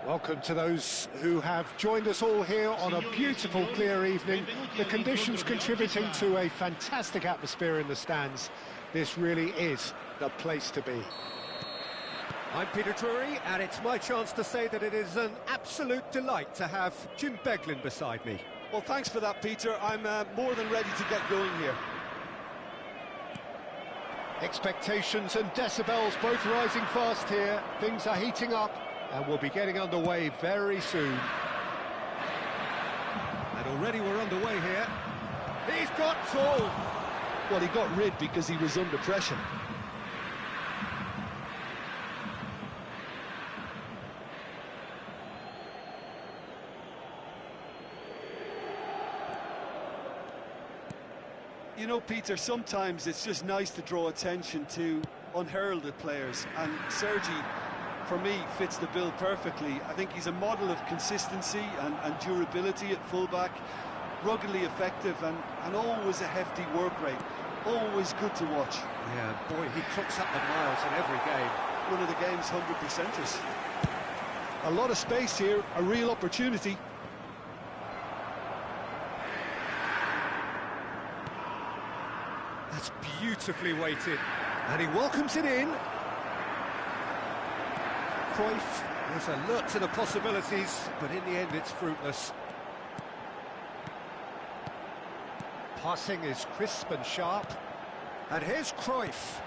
Welcome to those who have joined us all here on a beautiful, clear evening. The conditions contributing to a fantastic atmosphere in the stands. This really is the place to be. I'm Peter Drury, and it's my chance to say that it is an absolute delight to have Jim Beglin beside me. Well, thanks for that, Peter. I'm more than ready to get going here. Expectations and decibels both rising fast here. Things are heating up, and we'll be getting underway very soon. And already we're underway here. He's got full. Well, he got rid because he was under pressure. You know, Peter, sometimes it's just nice to draw attention to unheralded players, and Sergi, for me, fits the bill perfectly. I think he's a model of consistency and durability at fullback, ruggedly effective and always a hefty work rate. Always good to watch. Yeah, boy, he clocks up the miles in every game. One of the game's 100%ers. A lot of space here, a real opportunity. That's beautifully weighted. And he welcomes it in. Cruyff was alert to the possibilities, but in the end it's fruitless. Passing is crisp and sharp. And here's Cruyff.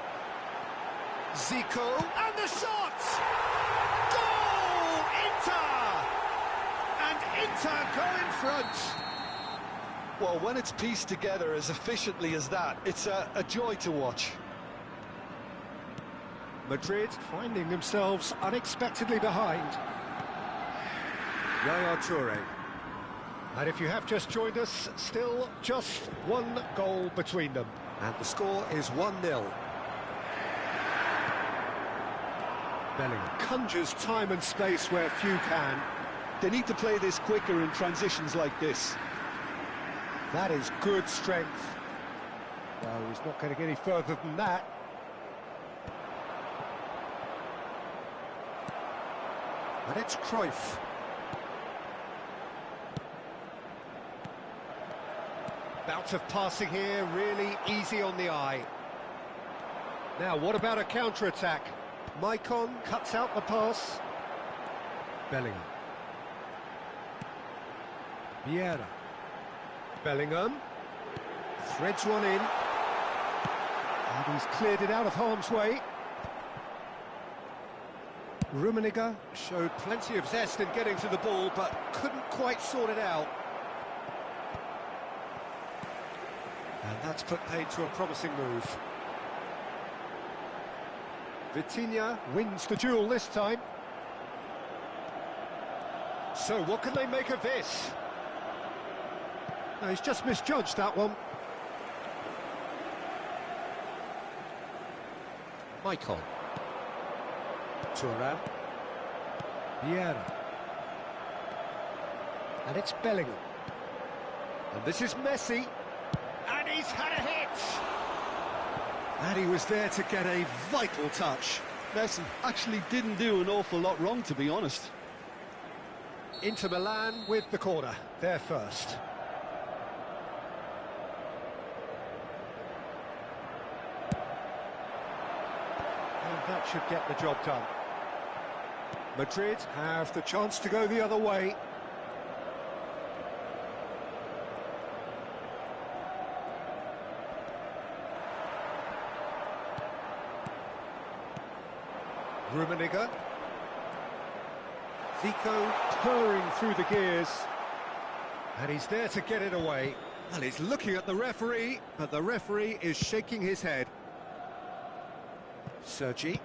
Zico, and the shot! Goal! Inter! And Inter go in front. Well, when it's pieced together as efficiently as that, it's a joy to watch. Madrid finding themselves unexpectedly behind. Yaya Toure. And if you have just joined us, still just one goal between them. And the score is 1-0. Bellingham conjures time and space where few can. They need to play this quicker in transitions like this. That is good strength. No, he's not going to get any further than that. And it's Cruyff. Bout of passing here, really easy on the eye. Now, what about a counter-attack? Maicon cuts out the pass. Bellingham. Vieira. Bellingham. Threads one in. And he's cleared it out of harm's way. Rummenigge showed plenty of zest in getting to the ball, but couldn't quite sort it out. And that's put paid to a promising move. Vitinha wins the duel this time. So what can they make of this? No, he's just misjudged that one. Maicon. Thuram. Vieira. And it's Bellingham. And this is Messi. And he's had a hit! And he was there to get a vital touch. Messi actually didn't do an awful lot wrong, to be honest. Inter Milan with the corner, they're first. And that should get the job done. Madrid have the chance to go the other way. Rummenigge. Zico purring through the gears. And he's there to get it away. And he's looking at the referee, but the referee is shaking his head. Sergi.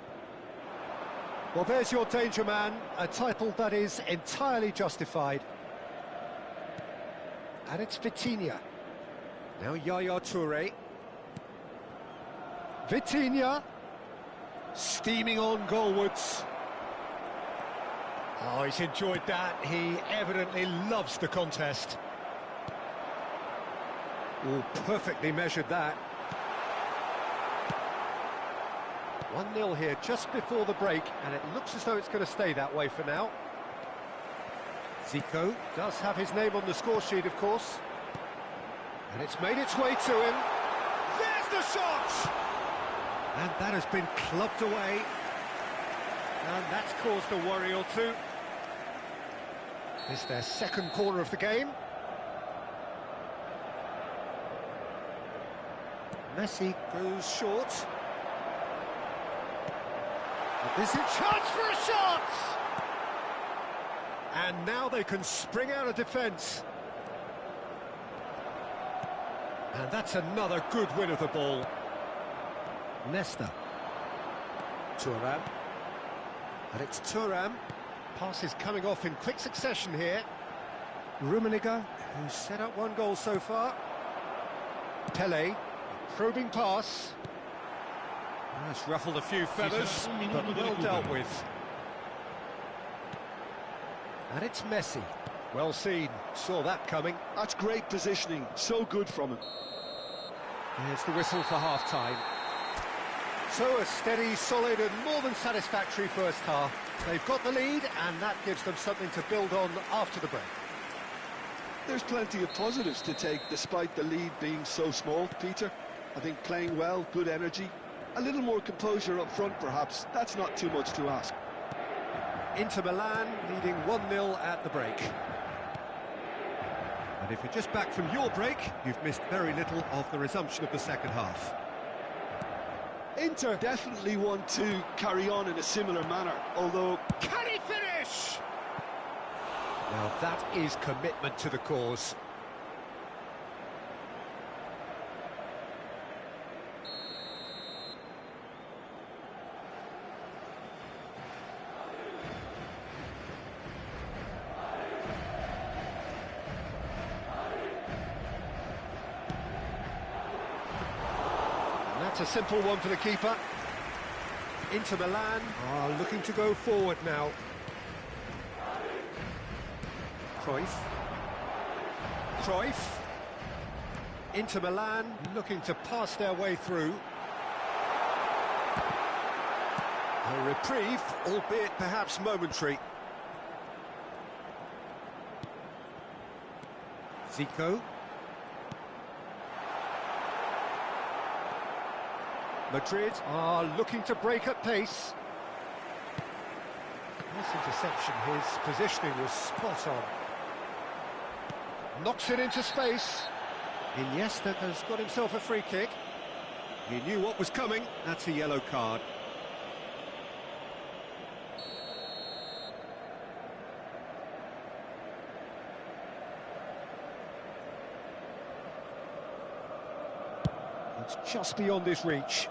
Well, there's your danger man, a title that is entirely justified. And it's Vitinha. Now Yaya Toure. Vitinha. Steaming on goalwards. Oh, he's enjoyed that. He evidently loves the contest. Oh, perfectly measured that. 1-0 here just before the break, and it looks as though it's going to stay that way for now. Zico does have his name on the score sheet, of course. And it's made its way to him. There's the shot! And that has been clubbed away. And that's caused a worry or two. It's their second corner of the game. Messi goes short. And there's a chance for a shot! And now they can spring out of defence. And that's another good win of the ball. Nesta. Thuram. And it's Thuram. Passes coming off in quick succession here. Rummenigge, who's set up one goal so far. Pele, probing pass. That's ruffled a few feathers, but well dealt with. And it's Messi. Well seen, saw that coming. That's great positioning, so good from him. Here's the whistle for half-time. So a steady, solid and more than satisfactory first half. They've got the lead and that gives them something to build on after the break. There's plenty of positives to take despite the lead being so small, Peter. I think playing well, good energy, a little more composure up front perhaps, that's not too much to ask. Inter Milan leading 1-0 at the break. And if you're just back from your break, you've missed very little of the resumption of the second half. Inter definitely want to carry on in a similar manner, although... Can he finish? Now that is commitment to the cause. That's a simple one for the keeper. Inter Milan are looking to go forward now. Cruyff. Inter Milan looking to pass their way through. A reprieve, albeit perhaps momentary. Zico. Madrid are looking to break at pace. Nice interception, his positioning was spot on. Knocks it into space. Iniesta has got himself a free kick. He knew what was coming, that's a yellow card. It's just beyond his reach.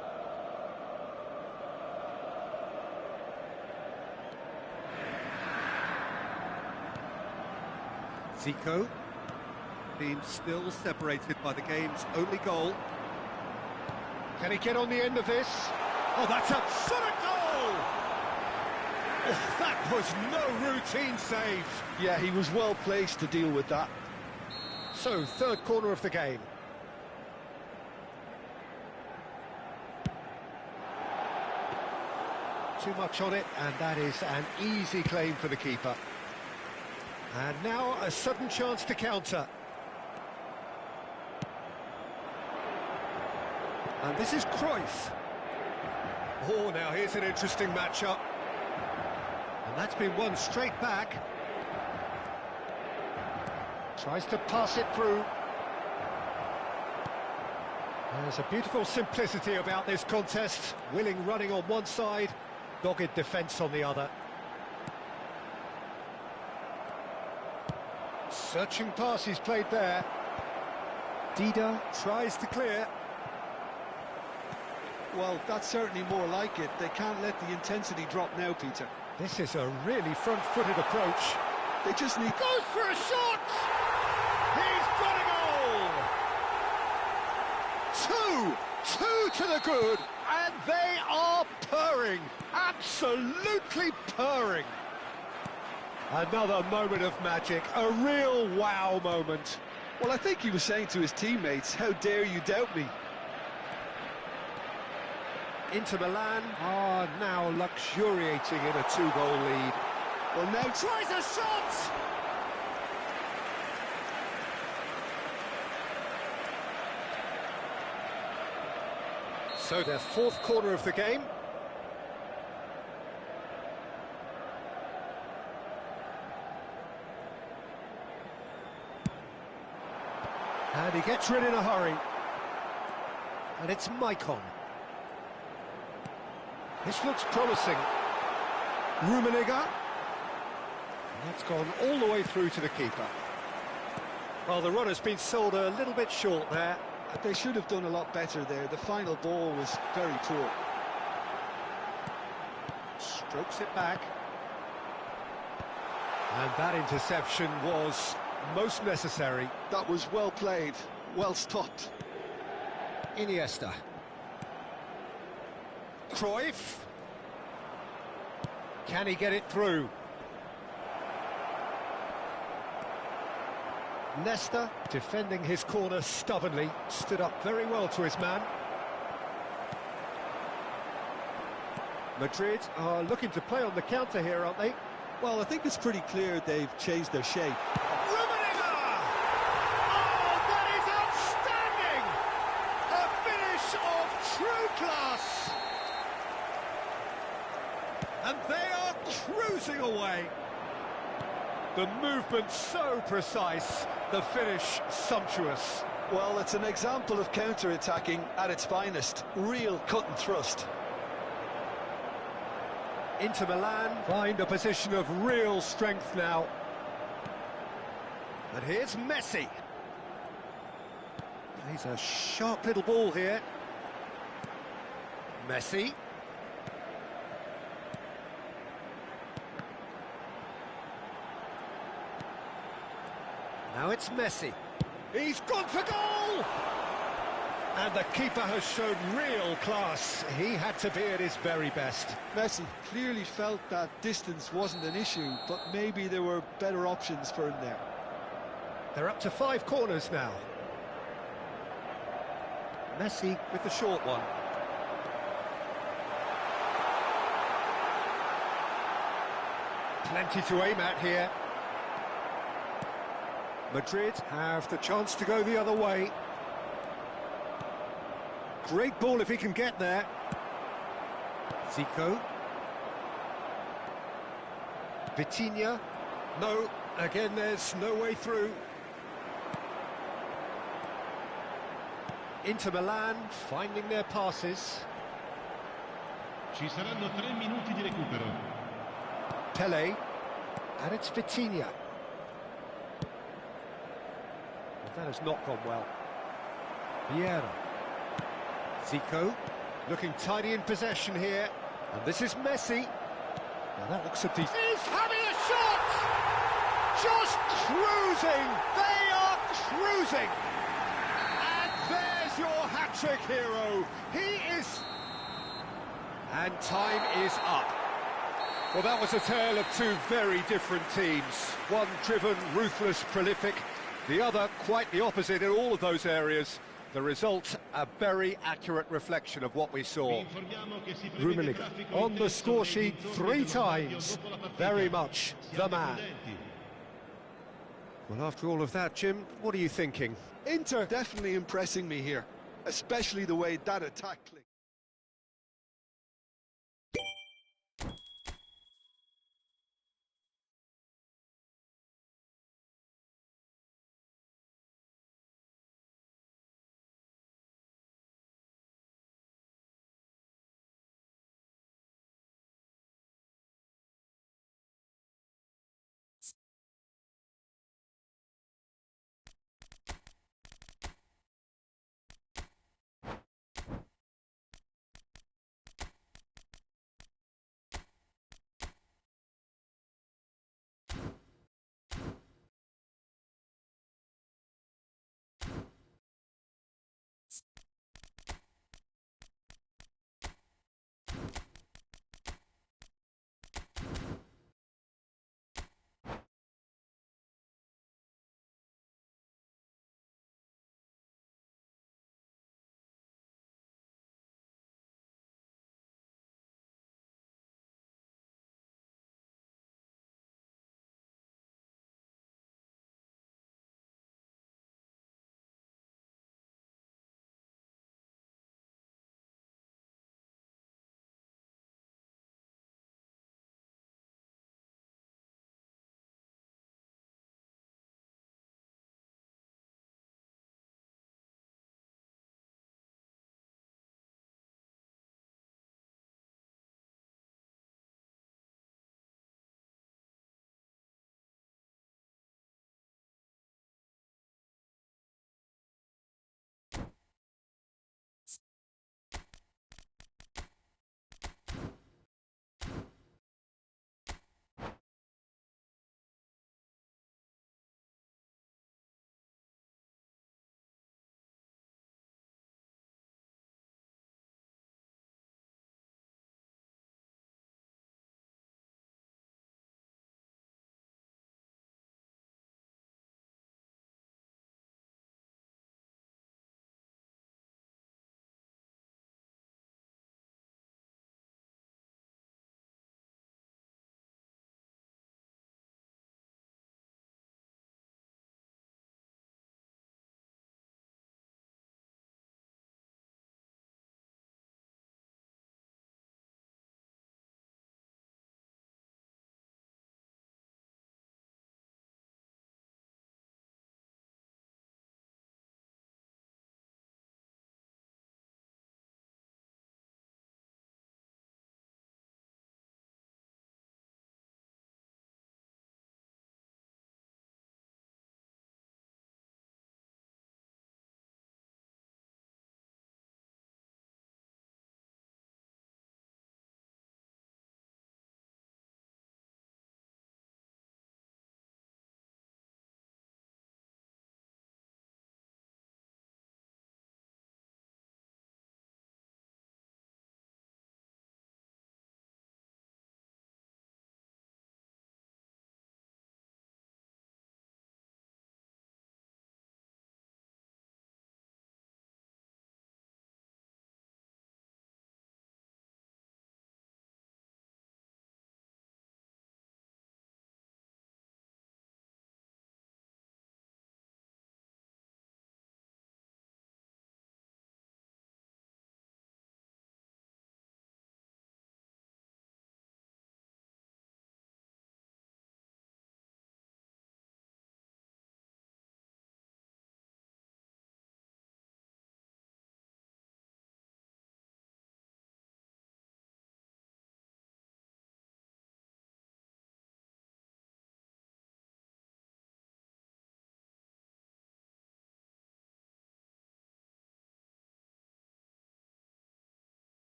Zico. Been still separated by the game's only goal. Can he get on the end of this? Oh, that's a sort of goal! Oh, that was no routine save. Yeah, he was well placed to deal with that. So, third corner of the game. Too much on it, and that is an easy claim for the keeper. And now a sudden chance to counter. And this is Cruyff. Oh, now here's an interesting matchup. And that's been won straight back. Tries to pass it through. There's a beautiful simplicity about this contest. Willing running on one side, dogged defence on the other. Searching pass he's played there. Dida tries to clear. Well, that's certainly more like it. They can't let the intensity drop now, Peter. This is a really front-footed approach. They just need... Goes for a shot! He's got a goal! Two to the good, and they are purring, absolutely purring. Another moment of magic, a real wow moment. Well, I think he was saying to his teammates, how dare you doubt me? Inter Milan are now luxuriating in a two-goal lead. Well, now tries a shot! So their fourth corner of the game. And he gets rid in a hurry. And it's Maicon. This looks promising. Rummenigge. That's gone all the way through to the keeper. Well, the run has been sold a little bit short there. They should have done a lot better there. The final ball was very poor. Strokes it back. And that interception was most necessary. That was well played, well stopped. Iniesta. Cruyff. Can he get it through? Nesta, defending his corner stubbornly, stood up very well to his man. Madrid are looking to play on the counter here, aren't they? Well, I think it's pretty clear they've changed their shape. Rummenigge! Oh, that is outstanding! A finish of true class! And they are cruising away. The movement so precise, the finish sumptuous. Well, it's an example of counter-attacking at its finest. Real cut and thrust. Inter Milan find a position of real strength now. And here's Messi. He's a sharp little ball here. Messi. Now it's Messi. He's gone for goal! And the keeper has shown real class. He had to be at his very best. Messi clearly felt that distance wasn't an issue, but maybe there were better options for him there. They're up to 5 corners now. Messi with the short one. Plenty to aim at here. Madrid have the chance to go the other way. Great ball if he can get there. Zico. Vitinha. No, again there's no way through. Inter Milan finding their passes. Ci saranno 3 minuti di recupero. Pele. And it's Vitinha. That has not gone well. Vieira. Zico, looking tidy in possession here. And this is Messi. Now that looks a decent... He's having a shot! Just cruising! They are cruising. And there's your hat-trick hero. He is... And time is up. Well, that was a tale of two very different teams. One driven, ruthless, prolific. The other quite the opposite in all of those areas. The result, a very accurate reflection of what we saw. Rummenigge on the score sheet 3 times. Very much the man. Well, after all of that, Jim, what are you thinking? Inter definitely impressing me here, especially the way that attack clicked.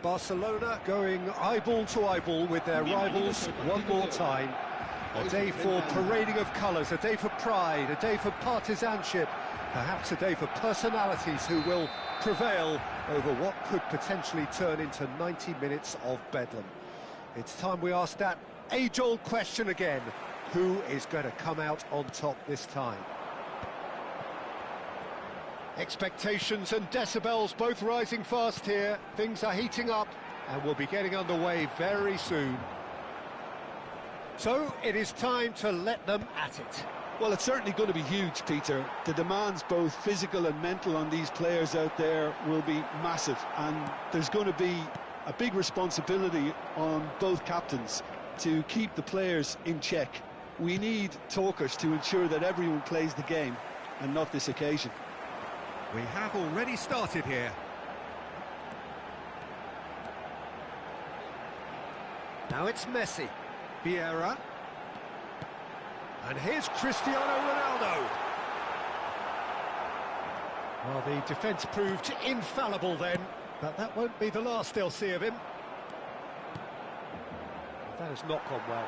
Barcelona going eyeball to eyeball with their rivals one more time. A day for parading of colours, a day for pride, a day for partisanship, perhaps a day for personalities who will prevail over what could potentially turn into 90 minutes of bedlam. It's time we ask that age-old question again. Who is going to come out on top this time? Expectations and decibels both rising fast here. Things are heating up and we'll be getting underway very soon. So it is time to let them at it. Well, it's certainly going to be huge, Peter. The demands, both physical and mental, on these players out there will be massive, and there's going to be a big responsibility on both captains to keep the players in check. We need talkers to ensure that everyone plays the game, and not this occasion. We have already started here. Now it's Messi, Vieira, and here's Cristiano Ronaldo. Well, the defence proved infallible then, but that won't be the last they'll see of him. That has not gone well.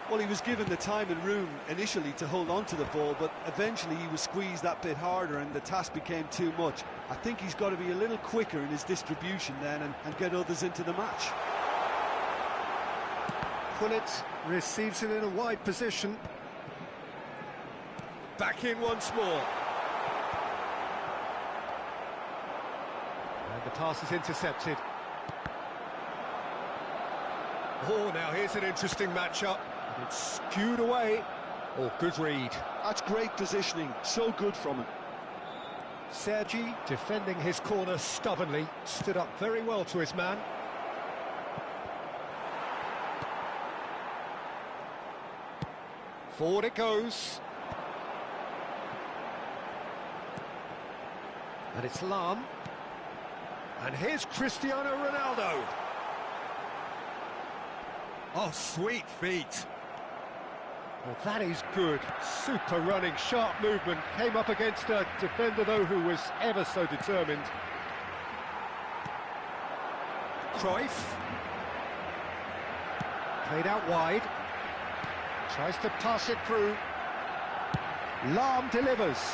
Well, he was given the time and room initially to hold on to the ball, but eventually he was squeezed that bit harder and the task became too much. I think he's got to be a little quicker in his distribution then and get others into the match. Pullet receives it in a wide position. Back in once more. And the pass is intercepted. Oh, now here's an interesting matchup. It's skewed away. Oh, good read. That's great positioning, so good from him. Sergi, defending his corner stubbornly, stood up very well to his man. Forward it goes. And it's Lam. And here's Cristiano Ronaldo. Oh, sweet feet. Well, that is good. Super running, sharp movement. Came up against a defender, though, who was ever so determined. Cruyff. Played out wide. Tries to pass it through. Lam delivers.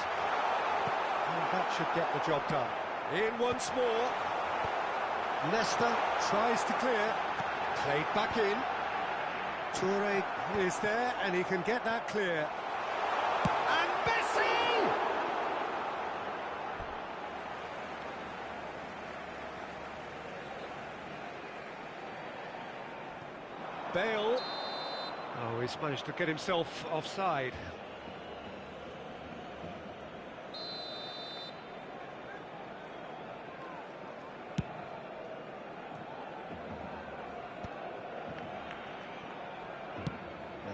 And that should get the job done. In once more. Leicester tries to clear. Played back in. Toure is there, and he can get that clear. And Messi! Bale. Oh, he's managed to get himself offside.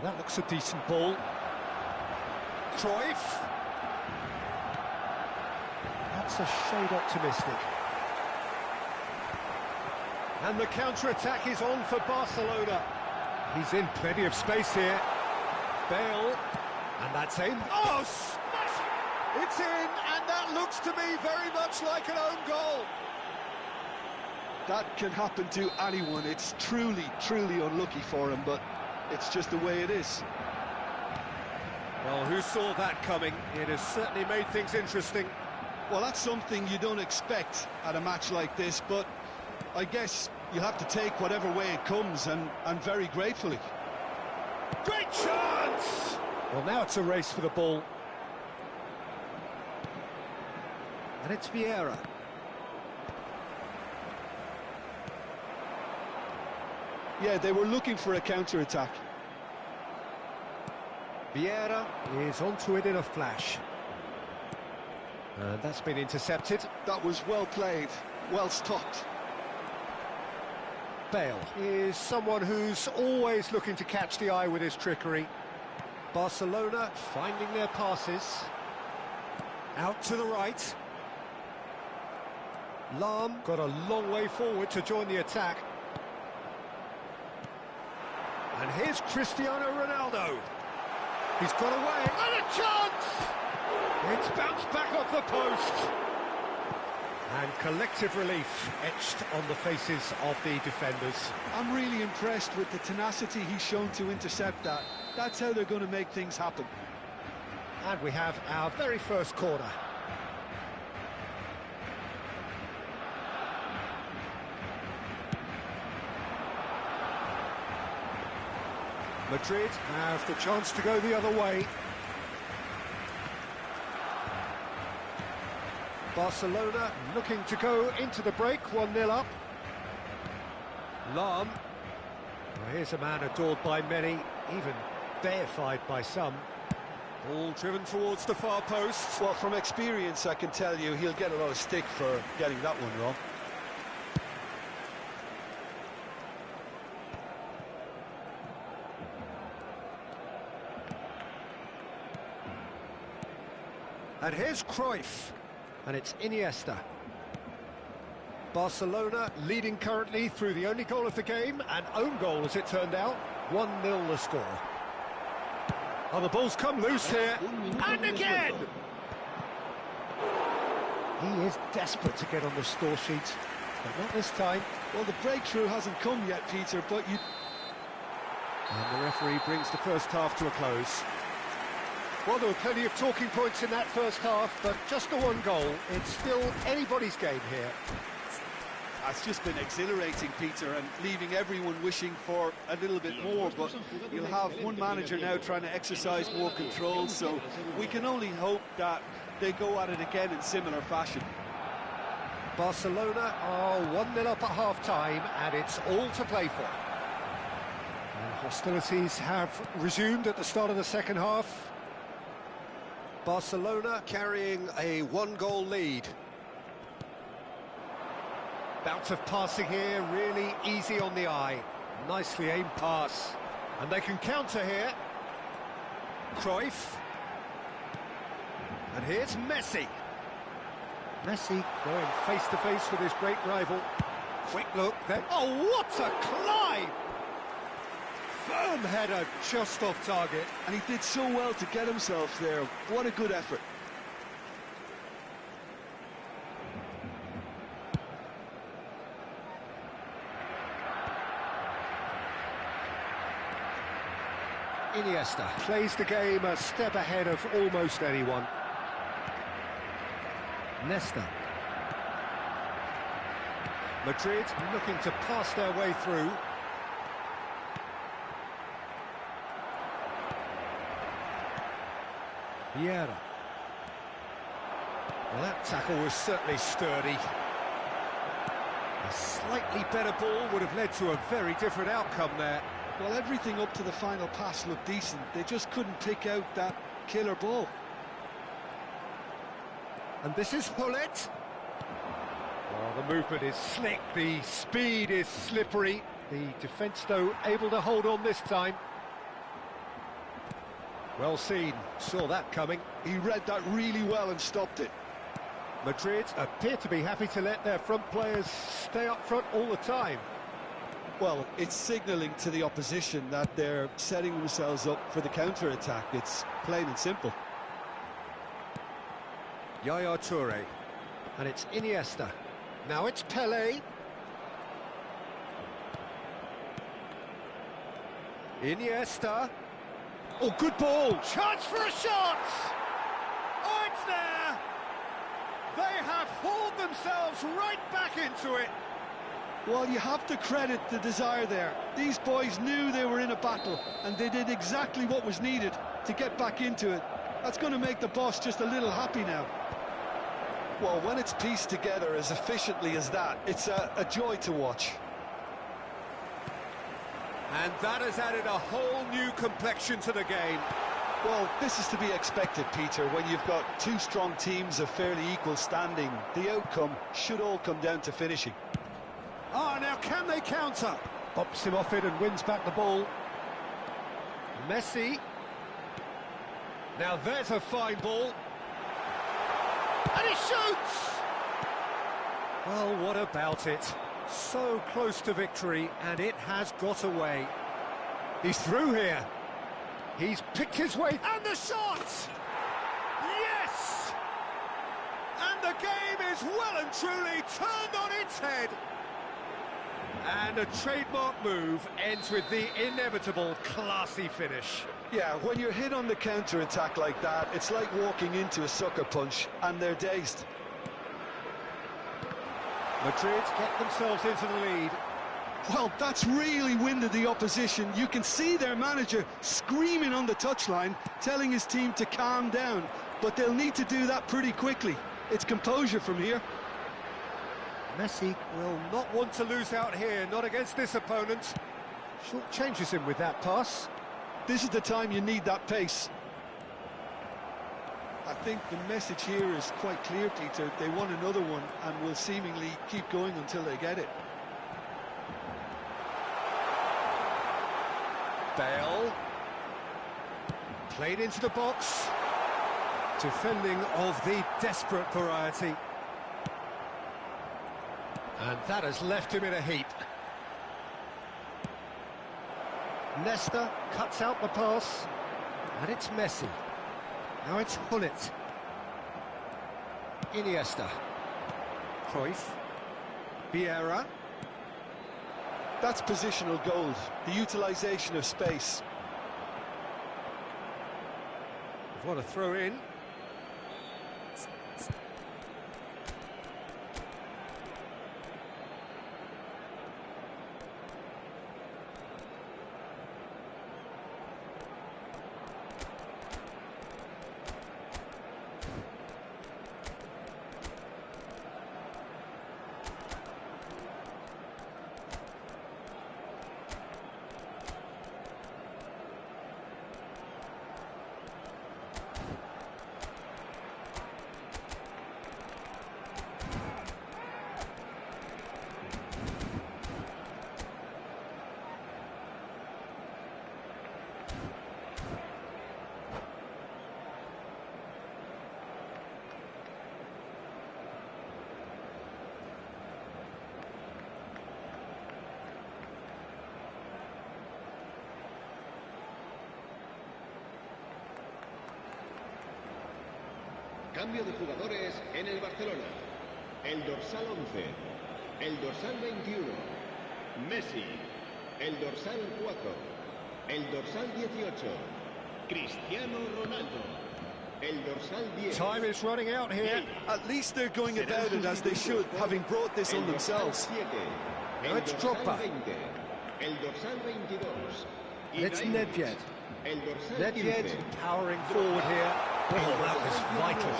That looks a decent ball. Cruyff. That's a shade optimistic. And the counter-attack is on for Barcelona. He's in plenty of space here. Bale. And that's in. Oh, smash it! It's in, and that looks to me very much like an own goal. That can happen to anyone. It's truly, truly unlucky for him, but it's just the way it is. Well, who saw that coming? It has certainly made things interesting. Well, that's something you don't expect at a match like this, but I guess You have to take whatever way it comes, and very gratefully. Great chance! Well, now it's a race for the ball. And it's Vieira. Yeah, they were looking for a counter-attack. Vieira is onto it in a flash. And that's been intercepted. That was well played, well stopped. Bale is someone who's always looking to catch the eye with his trickery. Barcelona finding their passes. Out to the right. Lahm got a long way forward to join the attack. And here's Cristiano Ronaldo. He's got away, and a chance! It's bounced back off the post. And collective relief etched on the faces of the defenders. I'm really impressed with the tenacity he's shown to intercept that. That's how they're going to make things happen. And we have our very first corner. Madrid have the chance to go the other way. Barcelona looking to go into the break, 1-0 up. Lahm. Well, here's a man adored by many, even deified by some. Ball driven towards the far post. Well, from experience, I can tell you he'll get a lot of stick for getting that one wrong. And here's Cruyff, and it's Iniesta. Barcelona leading currently through the only goal of the game, an own goal as it turned out, 1-0 the score. Oh, the ball's come loose here, and again! He is desperate to get on the score sheet, but not this time. Well, the breakthrough hasn't come yet, Peter, but you... And the referee brings the first half to a close. Well, there were plenty of talking points in that first half, but just the one goal. It's still anybody's game here. It's just been exhilarating, Peter, and leaving everyone wishing for a little bit more, but you'll have one manager now trying to exercise more control, so we can only hope that they go at it again in similar fashion. Barcelona are 1-0 up at half-time, and it's all to play for. And hostilities have resumed at the start of the second half. Barcelona carrying a one-goal lead. Bout of passing here, really easy on the eye. Nicely aimed pass. And they can counter here. Cruyff. And here's Messi. Messi going face-to-face with his great rival. Quick look, then... Oh, what a climb! Firm header just off target. And he did so well to get himself there. What a good effort. Iniesta plays the game a step ahead of almost anyone. Nesta. Madrid looking to pass their way through. Vieira. Well, that tackle was certainly sturdy. A slightly better ball would have led to a very different outcome there. Well, everything up to the final pass looked decent. They just couldn't pick out that killer ball. And this is Hullet. Oh, the movement is slick, the speed is slippery. The defence, though, able to hold on this time. Well seen, saw that coming. He read that really well and stopped it. Madrid appear to be happy to let their front players stay up front all the time. Well, it's signalling to the opposition that they're setting themselves up for the counter-attack. It's plain and simple. Yaya Toure. And it's Iniesta. Now it's Pelé. Iniesta. Oh, good ball. Chance for a shot. Oh, it's there. They have hauled themselves right back into it. Well, you have to credit the desire there. These boys knew they were in a battle, and they did exactly what was needed to get back into it. That's going to make the boss just a little happy now. Well, when it's pieced together as efficiently as that, it's a joy to watch. And that has added a whole new complexion to the game. Well, this is to be expected, Peter, when you've got two strong teams of fairly equal standing. The outcome should all come down to finishing. Ah, now can they counter? Bops him off it and wins back the ball. Messi. Now there's a fine ball. And he shoots! Well, what about it? So close to victory, and it has got away. He's through here. He's picked his way, and the shot! Yes! And the game is well and truly turned on its head. And a trademark move ends with the inevitable classy finish. Yeah, when you're hit on the counter-attack like that, it's like walking into a sucker punch, and they're dazed. Madrid get themselves into the lead. Well, that's really winded the opposition. You can see their manager screaming on the touchline, telling his team to calm down. But they'll need to do that pretty quickly. It's composure from here. Messi will not want to lose out here, not against this opponent. Short changes him with that pass. This is the time you need that pace. I think the message here is quite clear, Peter. They want another one and will seemingly keep going until they get it. Bale. Played into the box. Defending of the desperate variety. And that has left him in a heap. Nesta cuts out the pass. And it's Messi. Now it's Hullet. Iniesta. Cruyff. Vieira. That's positional gold, the utilisation of space. What a throw in. Cambio de jugadores en el Barcelona. El dorsal 11, el dorsal 21, Messi, el dorsal 4, el dorsal 18, Cristiano Ronaldo, el dorsal 10. Time is running out here. At least they're going about it as they should, having brought this on themselves. Now it's Drogba. El dorsal 22. It's Nedved. Nedved powering forward here. Oh, that was vital.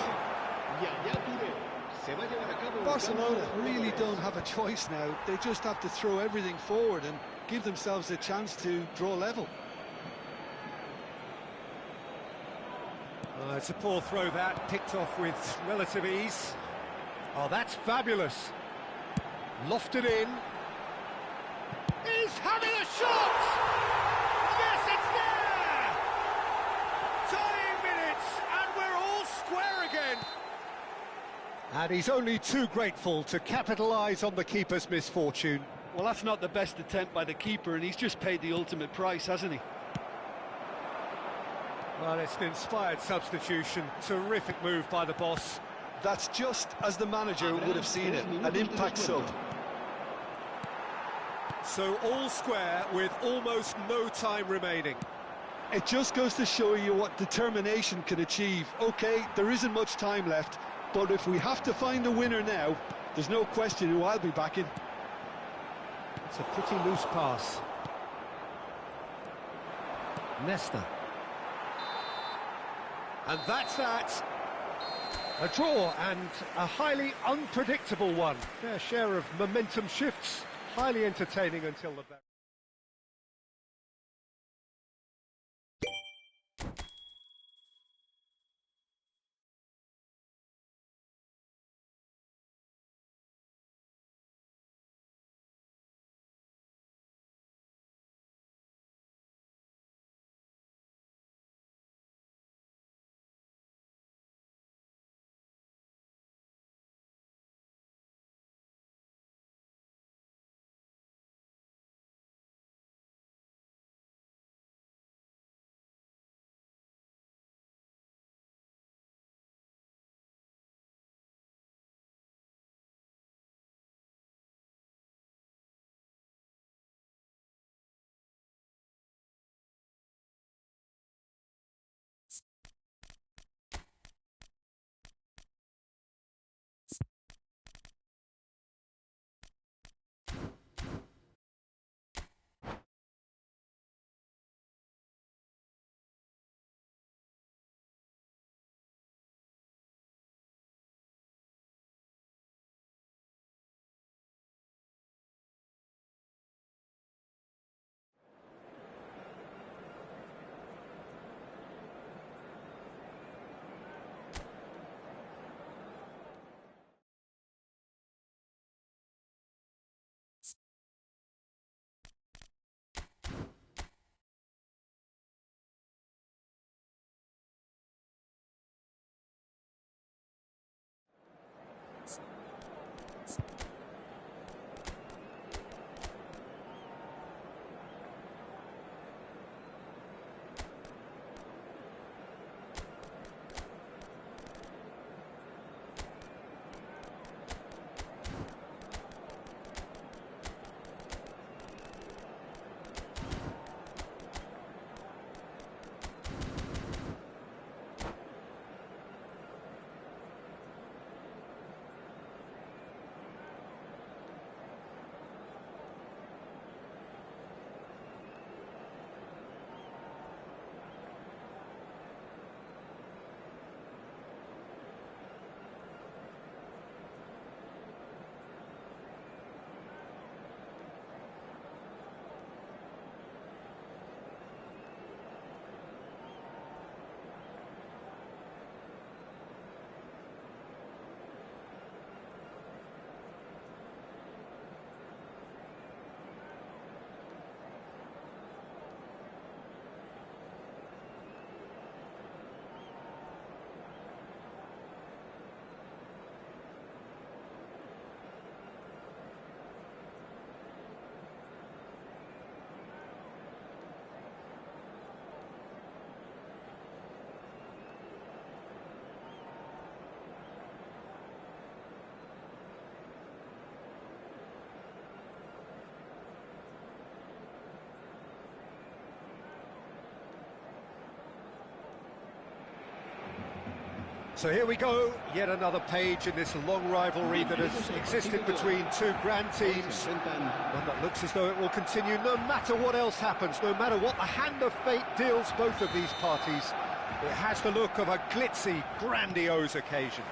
Barcelona really don't have a choice now. They just have to throw everything forward and give themselves a chance to draw level. It's a poor throw that, picked off with relative ease. Oh, that's fabulous. Lofted in. He's having a shot! Yes, it's there! Dying minutes, and we're all square again. And he's only too grateful to capitalise on the keeper's misfortune. Well, that's not the best attempt by the keeper, and he's just paid the ultimate price, hasn't he? Well, it's an inspired substitution. Terrific move by the boss. That's just as the manager would have seen it, an impact sub. So all square with almost no time remaining. It just goes to show you what determination can achieve. OK, there isn't much time left, but if we have to find a winner now, there's no question who I'll be backing. It's a pretty loose pass. Nesta. And that's that. A draw, and a highly unpredictable one. Fair share of momentum shifts. Highly entertaining until the very... So here we go, yet another page in this long rivalry that has existed between two grand teams. One that looks as though it will continue no matter what else happens, no matter what the hand of fate deals both of these parties. It has the look of a glitzy, grandiose occasion.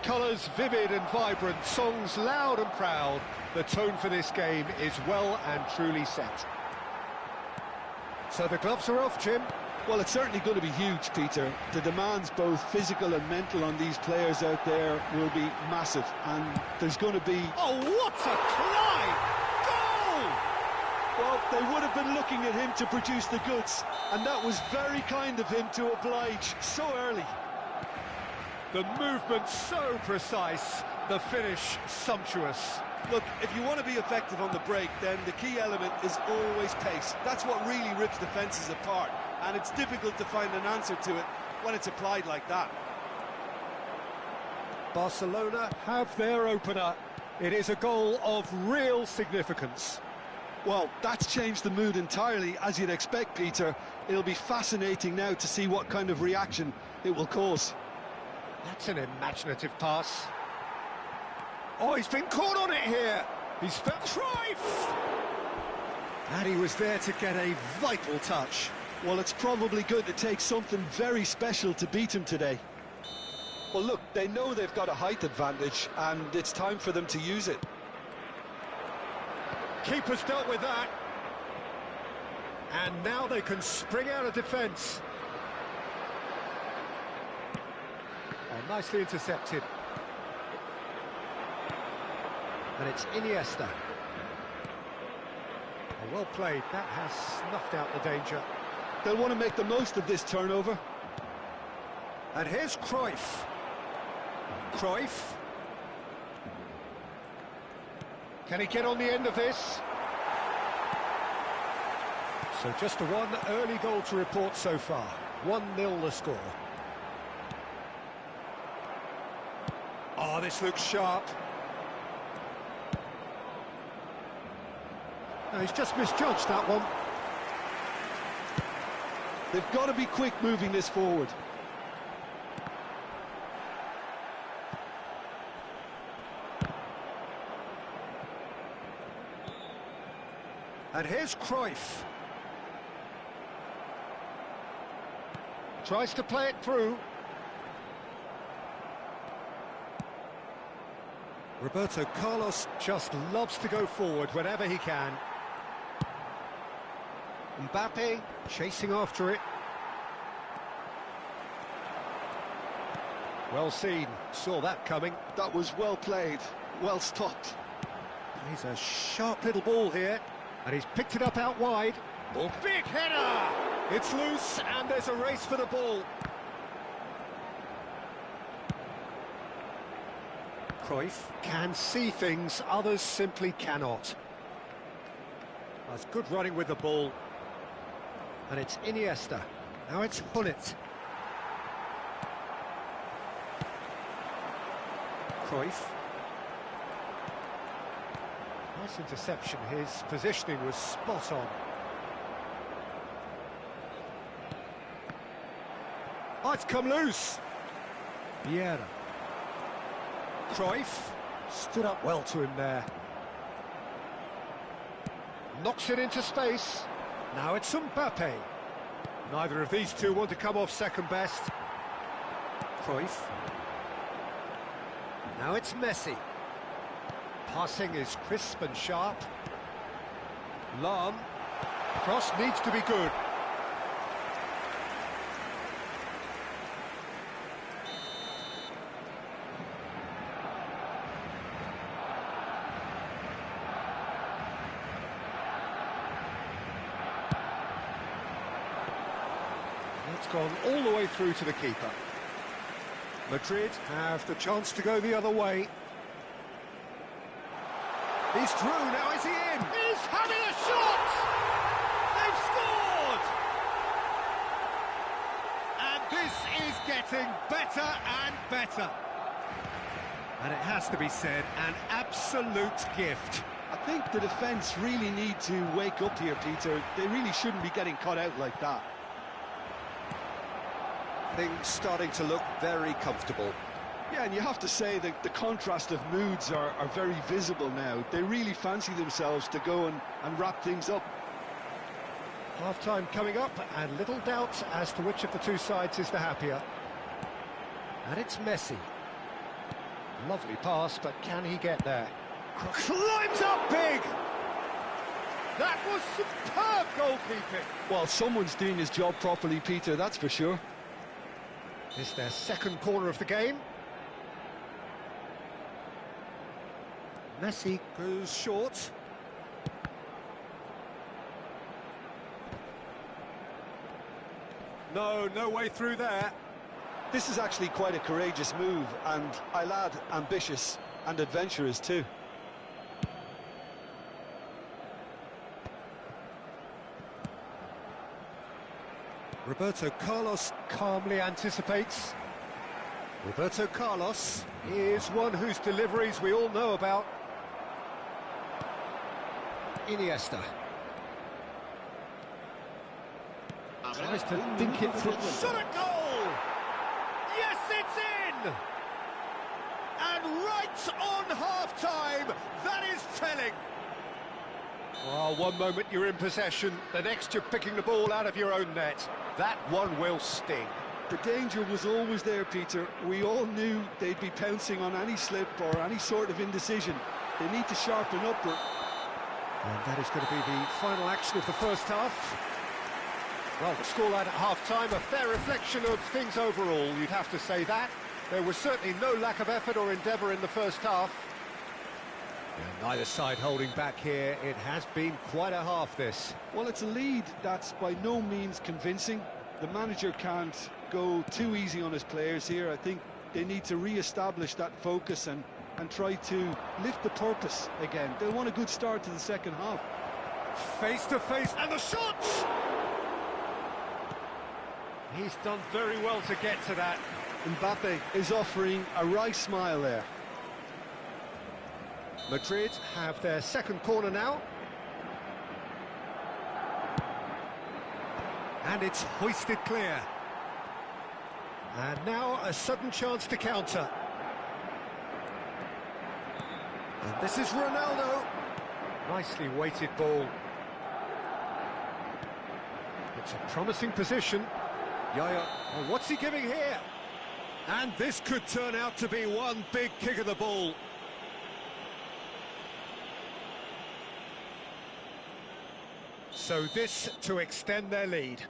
Colours vivid and vibrant, songs loud and proud. The tone for this game is well and truly set. So the gloves are off, Jim. Well, it's certainly going to be huge, Peter. The demands, both physical and mental, on these players out there will be massive. And there's going to be... Oh, what a climb! Goal! Well, they would have been looking at him to produce the goods. And that was very kind of him to oblige so early. The movement so precise, the finish sumptuous. Look, if you want to be effective on the break, then the key element is always pace. That's what really rips defences apart. And it's difficult to find an answer to it when it's applied like that. Barcelona have their opener. It is a goal of real significance. Well, that's changed the mood entirely, as you'd expect, Peter. It'll be fascinating now to see what kind of reaction it will cause. That's an imaginative pass. Oh, he's been caught on it here. He's felt Cruyff! And he was there to get a vital touch. Well, it's probably going to take something very special to beat him today. Well, look, they know they've got a height advantage, and it's time for them to use it. Keeper's dealt with that. And now they can spring out of defence. Oh, nicely intercepted. And it's Iniesta. Oh, well played. That has snuffed out the danger. They'll want to make the most of this turnover. And here's Cruyff. Cruyff. Can he get on the end of this? So just the one early goal to report so far. 1-0 the score. Oh, this looks sharp. No, he's just misjudged that one. They've got to be quick moving this forward. And here's Cruyff. Tries to play it through. Roberto Carlos just loves to go forward whenever he can. Mbappe chasing after it. Well seen, saw that coming. That was well played, well stopped. He's a sharp little ball here, and he's picked it up out wide. Oh, big header! It's loose, and there's a race for the ball. Cruyff can see things others simply cannot. That's good running with the ball. And it's Iniesta. Now it's Hullet. Cruyff. Nice interception. His positioning was spot on. Oh, it's come loose. Vieira. Cruyff stood up well to him there. Knocks it into space. Now it's Mbappe. Neither of these two want to come off second best. Cruyff. Now it's Messi. Passing is crisp and sharp. Lahm. Cross needs to be good. It's gone all the way through to the keeper. Madrid have the chance to go the other way. He's through, now is he in? He's having a shot! They've scored! And this is getting better and better. And it has to be said, an absolute gift. I think the defence really need to wake up here, Peter. They really shouldn't be getting caught out like that. Things starting to look very comfortable. Yeah, and you have to say that the contrast of moods are very visible now. They really fancy themselves to go and wrap things up. Half-time coming up, and little doubt as to which of the two sides is the happier. And it's Messi. Lovely pass, but can he get there? Climbs up big! That was superb goalkeeping! Well, someone's doing his job properly, Peter, that's for sure. It's their second corner of the game. Messi goes short. No way through there. This is actually quite a courageous move, and I'll add ambitious and adventurous too. Roberto Carlos calmly anticipates. Roberto Carlos is one whose deliveries we all know about. Iniesta. Tries to dink it through. Shot at goal! Yes, it's in! And right on half-time, that is telling. Well, one moment you're in possession, the next you're picking the ball out of your own net. That one will sting. The danger was always there, Peter. We all knew they'd be pouncing on any slip or any sort of indecision. They need to sharpen up. And that is going to be the final action of the first half. Well, the scoreline at half-time, a fair reflection of things overall, you'd have to say that. There was certainly no lack of effort or endeavour in the first half. And neither side holding back here. It has been quite a half, this. Well, it's a lead that's by no means convincing. The manager can't go too easy on his players here. I think they need to re-establish that focus and try to lift the purpose again. They'll want a good start to the second half. Face to face, and the shots! He's done very well to get to that. Mbappe is offering a wry smile there. Madrid have their second corner now. And it's hoisted clear. And now a sudden chance to counter. And this is Ronaldo. Nicely weighted ball. It's a promising position. Yaya, well, what's he giving here? And this could turn out to be one big kick of the ball. So this to extend their lead.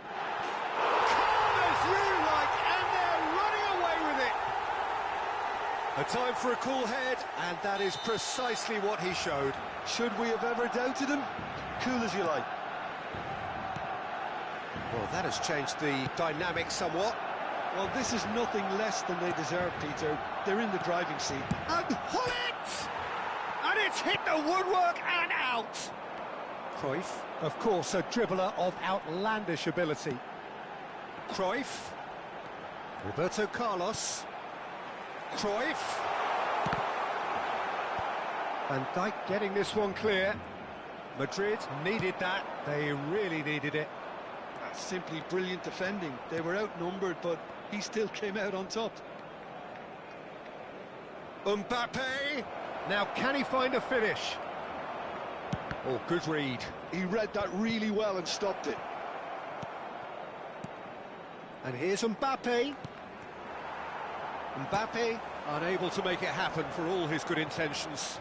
Calm as you like, and they're running away with it. A time for a cool head, and that is precisely what he showed. Should we have ever doubted him? Cool as you like. Well, that has changed the dynamic somewhat. Well, this is nothing less than they deserve, Peter. They're in the driving seat. And Hullet! And it's hit the woodwork and out. Cruyff, of course, a dribbler of outlandish ability. Cruyff. Roberto Carlos. Cruyff. Van Dijk getting this one clear. Madrid needed that. They really needed it. That's simply brilliant defending. They were outnumbered, but he still came out on top. Mbappe. Now, can he find a finish? Oh, good read. He read that really well and stopped it. And here's Mbappe. Mbappe unable to make it happen for all his good intentions.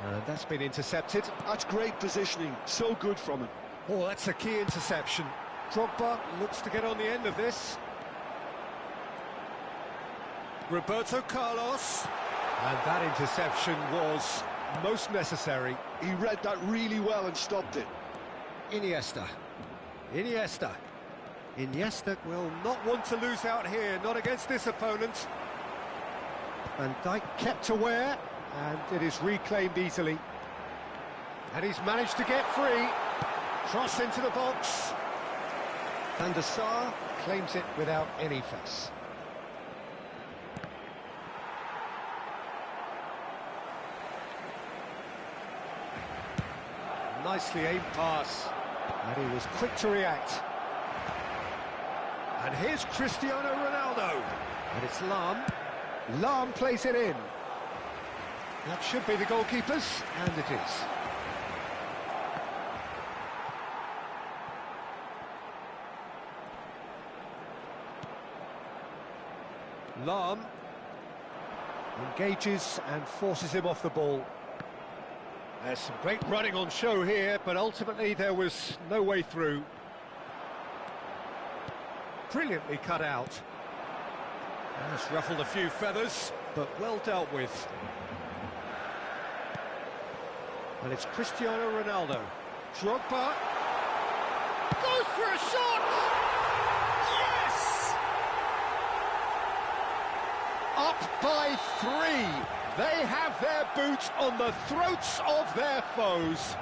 And that's been intercepted. That's great positioning. So good from him. Oh, that's a key interception. Drogba looks to get on the end of this. Roberto Carlos. And that interception was most necessary. He read that really well and stopped it. Iniesta. Iniesta. Iniesta will not want to lose out here, not against this opponent. Van Dijk kept aware, and it is reclaimed easily. And he's managed to get free. Cross into the box. Van der Sar claims it without any fuss. Nicely aimed pass. And he was quick to react. And here's Cristiano Ronaldo. And it's Lahm. Lahm plays it in. That should be the goalkeepers, and it is. Lahm engages and forces him off the ball. There's some great running on show here, but ultimately there was no way through. Brilliantly cut out. That's ruffled a few feathers, but well dealt with. And it's Cristiano Ronaldo. Drogba goes for a shot! Yes! Up by 3. They have their boots on the throats of their foes.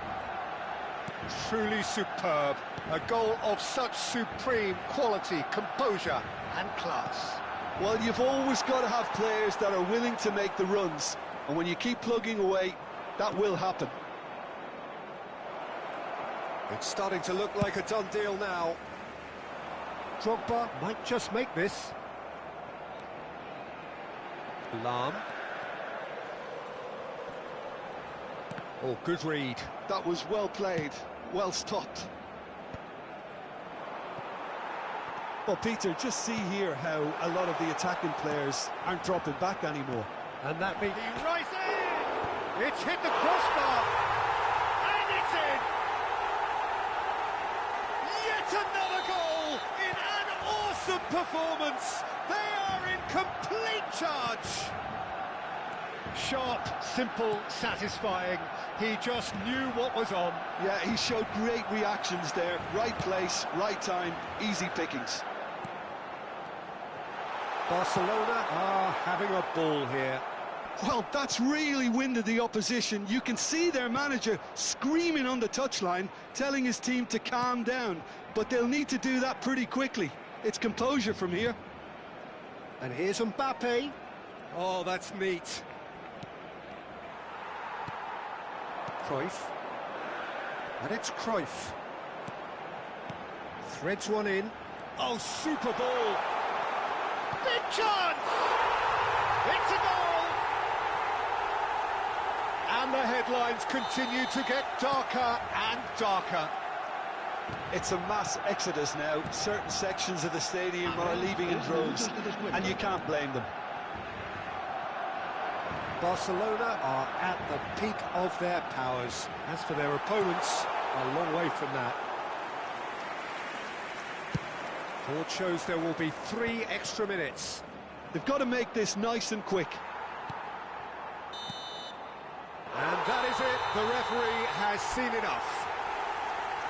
Truly superb. A goal of such supreme quality, composure and class. Well, you've always got to have players that are willing to make the runs. And when you keep plugging away, that will happen. It's starting to look like a done deal now. Drogba might just make this. Lam. Oh, good read. That was well played, well stopped. Well, Peter, just see here how a lot of the attacking players aren't dropping back anymore. And that means he rises! It's hit the crossbar! And it's in! Yet another goal in an awesome performance! They are in complete charge! Sharp, simple, satisfying. He just knew what was on. Yeah, he showed great reactions there. Right place, right time, easy pickings. Barcelona are having a ball here. Well, that's really winded the opposition. You can see their manager screaming on the touchline, telling his team to calm down. But they'll need to do that pretty quickly. It's composure from here. And here's Mbappe. Oh, that's neat. Cruyff. And it's Cruyff. Threads one in. Oh, super ball. Big chance! It's a goal! And the headlines continue to get darker and darker. It's a mass exodus now. Certain sections of the stadium are leaving in droves, and you can't blame them. Barcelona are at the peak of their powers. As for their opponents, a long way from that. Board shows there will be 3 extra minutes. They've got to make this nice and quick. And that is it. The referee has seen enough.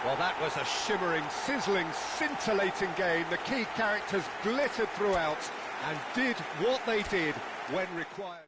Well, that was a shimmering, sizzling, scintillating game. The key characters glittered throughout and did what they did when required.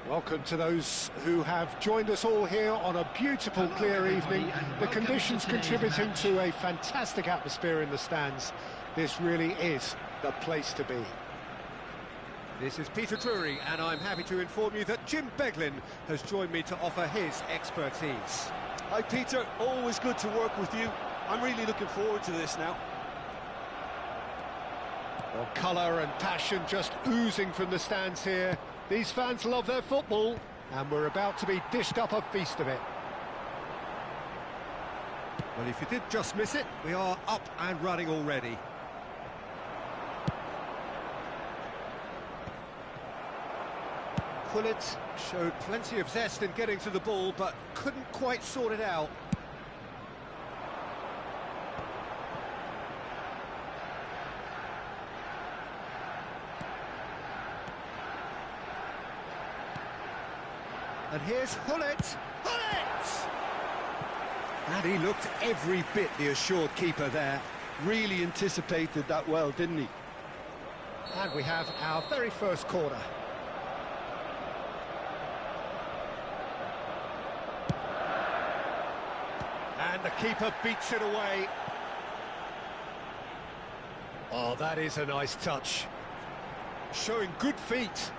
Welcome to those who have joined us all here on a beautiful, clear evening. The conditions contributing to a fantastic atmosphere in the stands. This really is the place to be. This is Peter Drury, and I'm happy to inform you that Jim Beglin has joined me to offer his expertise. Hi Peter, always good to work with you. I'm really looking forward to this now. Well, colour and passion just oozing from the stands here. These fans love their football, and we're about to be dished up a feast of it. Well, if you did just miss it, we are up and running already. Pullet showed plenty of zest in getting to the ball, but couldn't quite sort it out. And here's Hullet. Hullet! And he looked every bit the assured keeper there. Really anticipated that well, didn't he? And we have our very first corner. And the keeper beats it away. Oh, that is a nice touch. Showing good feet.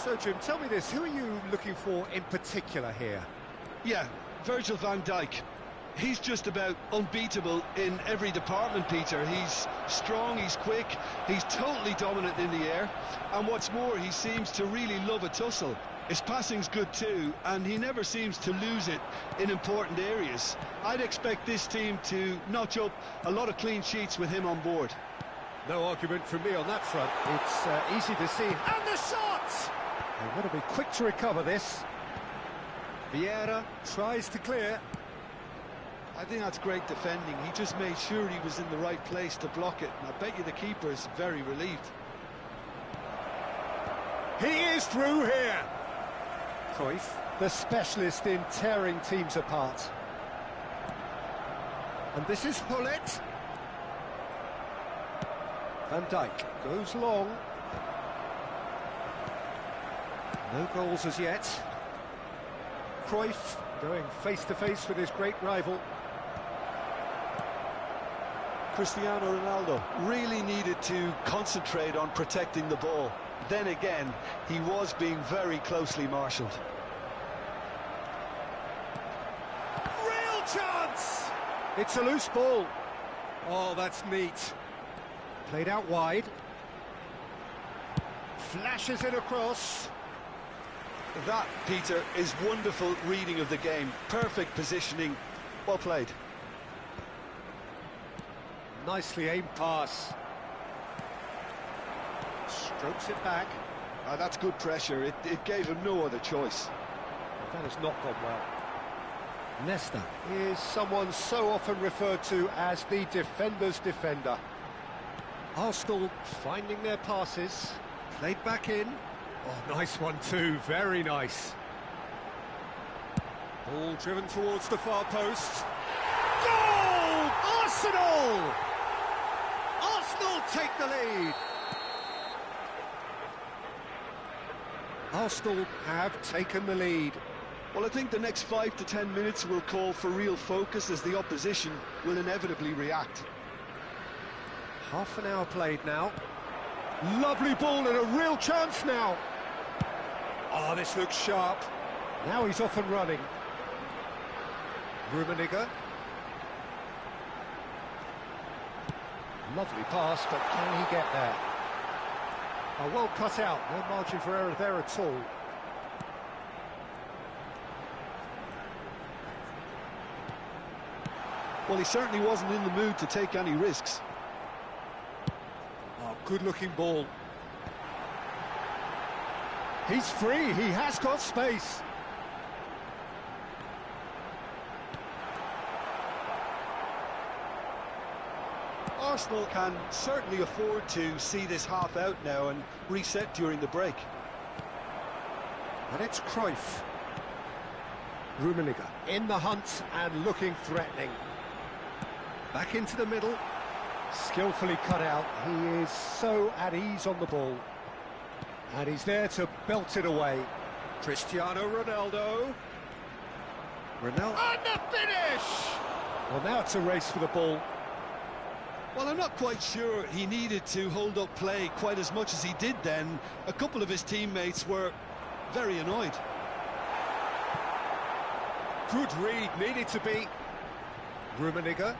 So, Jim, tell me this, who are you looking for in particular here? Yeah, Virgil van Dijk. He's just about unbeatable in every department, Peter. He's strong, he's quick, he's totally dominant in the air, and what's more, he seems to really love a tussle. His passing's good too, and he never seems to lose it in important areas. I'd expect this team to notch up a lot of clean sheets with him on board. No argument from me on that front. It's easy to see. And the shot! They've got to be quick to recover this. Vieira tries to clear. I think that's great defending. He just made sure he was in the right place to block it, and I bet you the keeper is very relieved. He is through here. Cruyff, the specialist in tearing teams apart. And this is Hullet. Van Dijk goes long. No goals as yet. Cruyff going face-to-face with his great rival. Cristiano Ronaldo really needed to concentrate on protecting the ball. Then again, he was being very closely marshalled. Real chance! It's a loose ball. Oh, that's neat. Played out wide. Flashes it across. That, Peter, is wonderful reading of the game. Perfect positioning. Well played. Nicely aimed pass. Strokes it back. That's good pressure. It gave him no other choice. That has not gone well. Nesta is someone so often referred to as the defender's defender. Arsenal finding their passes. Played back in. Oh, nice one too, very nice. Ball driven towards the far post. Goal! Arsenal! Arsenal take the lead. Arsenal have taken the lead. Well, I think the next 5 to 10 minutes will call for real focus as the opposition will inevitably react. Half an hour played now. Lovely ball and a real chance now. Oh, this looks sharp. Now he's off and running. Rummenigge. Lovely pass, but can he get there? Oh, well cut out. No margin for error there at all. Well, he certainly wasn't in the mood to take any risks. Oh, good-looking ball. He's free, he has got space. Arsenal can certainly afford to see this half out now and reset during the break. And it's Cruyff. Rummenigge in the hunt and looking threatening. Back into the middle. Skillfully cut out. He is so at ease on the ball. And he's there to belt it away. Cristiano Ronaldo. Ronaldo. And the finish! Well, now it's a race for the ball. Well, I'm not quite sure he needed to hold up play quite as much as he did then. A couple of his teammates were very annoyed. Good read, needed to be. Rummenigge.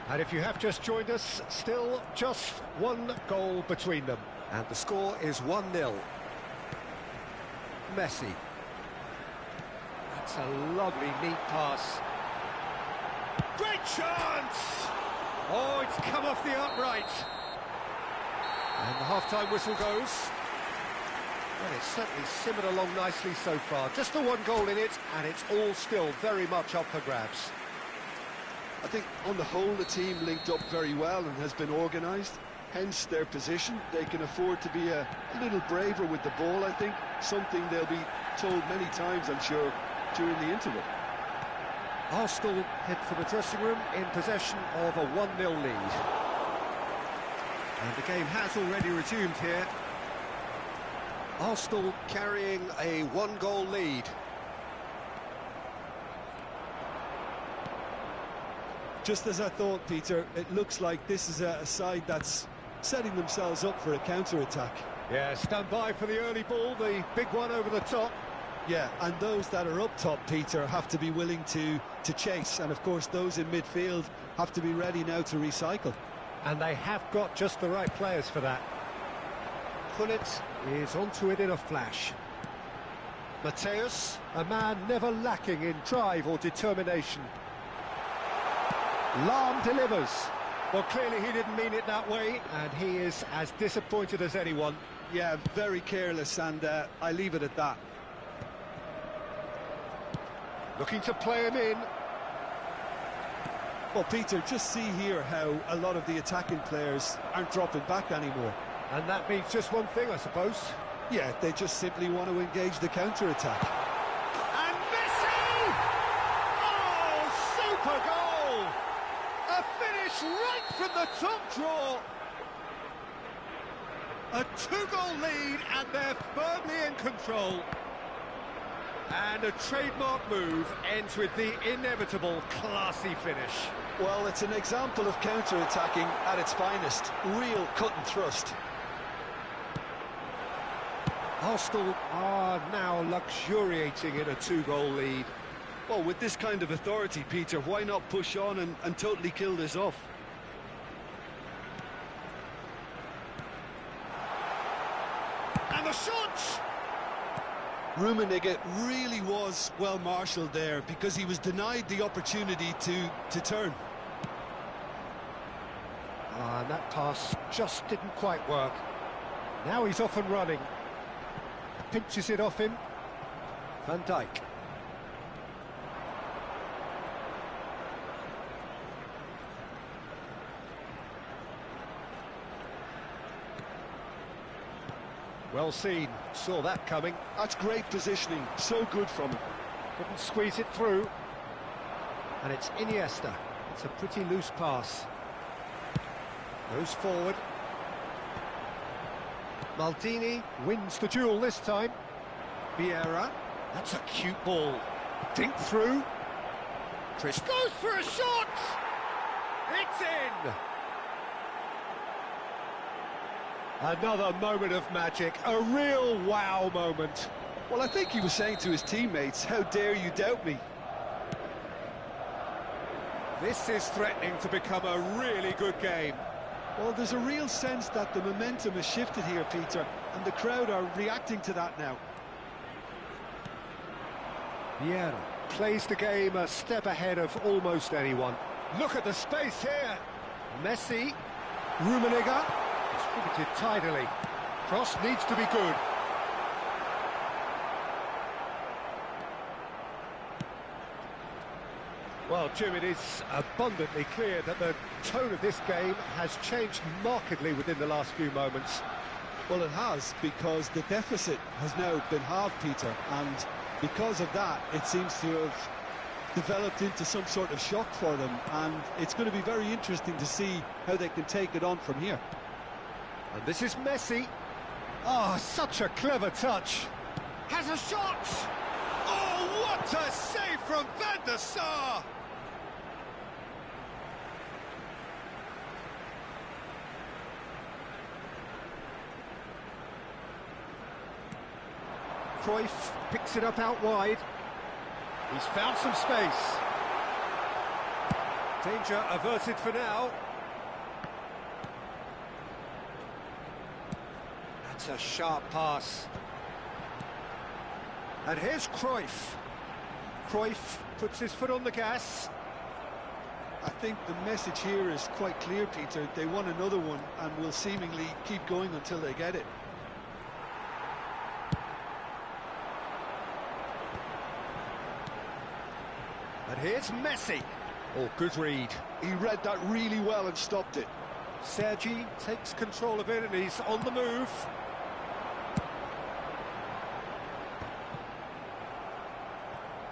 And if you have just joined us, still just one goal between them. And the score is 1-0. Messi. That's a lovely, neat pass. Great chance! Oh, it's come off the upright. And the half-time whistle goes. Well, it's certainly simmered along nicely so far. Just the one goal in it, and it's all still very much up for grabs. I think on the whole the team linked up very well and has been organised, hence their position. They can afford to be a little braver with the ball, I think, something they'll be told many times, I'm sure, during the interval. Arsenal head for the dressing room in possession of a 1-0 lead. And the game has already resumed here. Arsenal carrying a one-goal lead. Just as I thought, Peter, it looks like this is a side that's setting themselves up for a counter-attack. Yeah, stand by for the early ball, the big one over the top. Yeah, and those that are up top, Peter, have to be willing to chase. And, of course, those in midfield have to be ready now to recycle. And they have got just the right players for that. Gullit is onto it in a flash. Mateus, a man never lacking in drive or determination. Lahm delivers. Well, clearly he didn't mean it that way, and he is as disappointed as anyone. Yeah, very careless, and I leave it at that. Looking to play him in. Well, Peter, just see here how a lot of the attacking players aren't dropping back anymore. And that means just one thing, I suppose. Yeah, they just simply want to engage the counter-attack. And Messi! Oh, super goal! A finish right from the top draw. A two-goal lead, and they're firmly in control. And a trademark move ends with the inevitable classy finish. Well, it's an example of counter-attacking at its finest. Real cut and thrust. Arsenal are now luxuriating in a two-goal lead. Well, with this kind of authority, Peter, why not push on and totally kill this off? And the shot! Rummenigge really was well marshalled there because he was denied the opportunity to turn. And that pass just didn't quite work. Now he's off and running. Pinches it off him. Van Dijk. Well seen, saw that coming. That's great positioning, so good from him. Couldn't squeeze it through. And it's Iniesta. It's a pretty loose pass. Goes forward. Maldini wins the duel this time. Vieira. That's a cute ball. Dink through. Chris goes for a shot! It's in! Another moment of magic, a real wow moment. Well, I think he was saying to his teammates, how dare you doubt me? This is threatening to become a really good game. Well, there's a real sense that the momentum has shifted here, Peter, and the crowd are reacting to that now. Vieira plays the game a step ahead of almost anyone. Look at the space here. Messi, Rummenigge, distributed tidily. Cross needs to be good. Well, Jim, it is abundantly clear that the tone of this game has changed markedly within the last few moments. Well, it has, because the deficit has now been halved, Peter, and because of that, it seems to have developed into some sort of shock for them, and it's going to be very interesting to see how they can take it on from here. And this is Messi. Oh, such a clever touch. Has a shot! Oh, what a save from Van der Sar! Cruyff picks it up out wide. He's found some space. Danger averted for now. That's a sharp pass. And here's Cruyff. Cruyff puts his foot on the gas. I think the message here is quite clear, Peter. They want another one and will seemingly keep going until they get it. And here's Messi. Oh, good read. He read that really well and stopped it. Sergi takes control of it and he's on the move.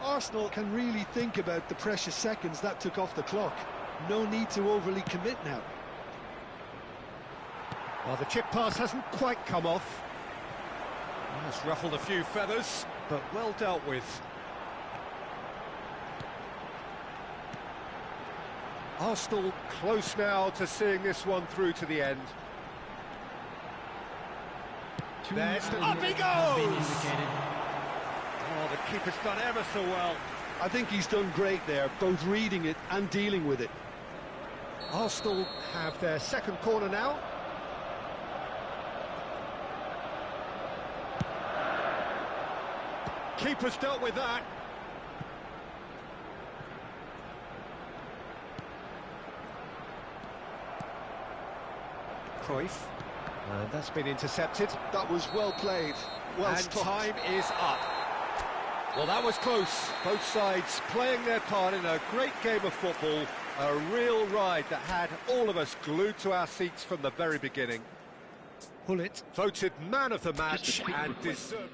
Arsenal can really think about the precious seconds that took off the clock. No need to overly commit now. Well, the chip pass hasn't quite come off. Well, it's ruffled a few feathers, but well dealt with. Arsenal close now to seeing this one through to the end. There's the... Up he goes! Oh, the keeper's done ever so well. I think he's done great there, both reading it and dealing with it. Arsenal have their second corner now. Keeper's dealt with that. Cruyff. And that's been intercepted. That was well played. Well and stopped. Time is up. Well, that was close. Both sides playing their part in a great game of football. A real ride that had all of us glued to our seats from the very beginning. Hullet voted man of the match and deserved.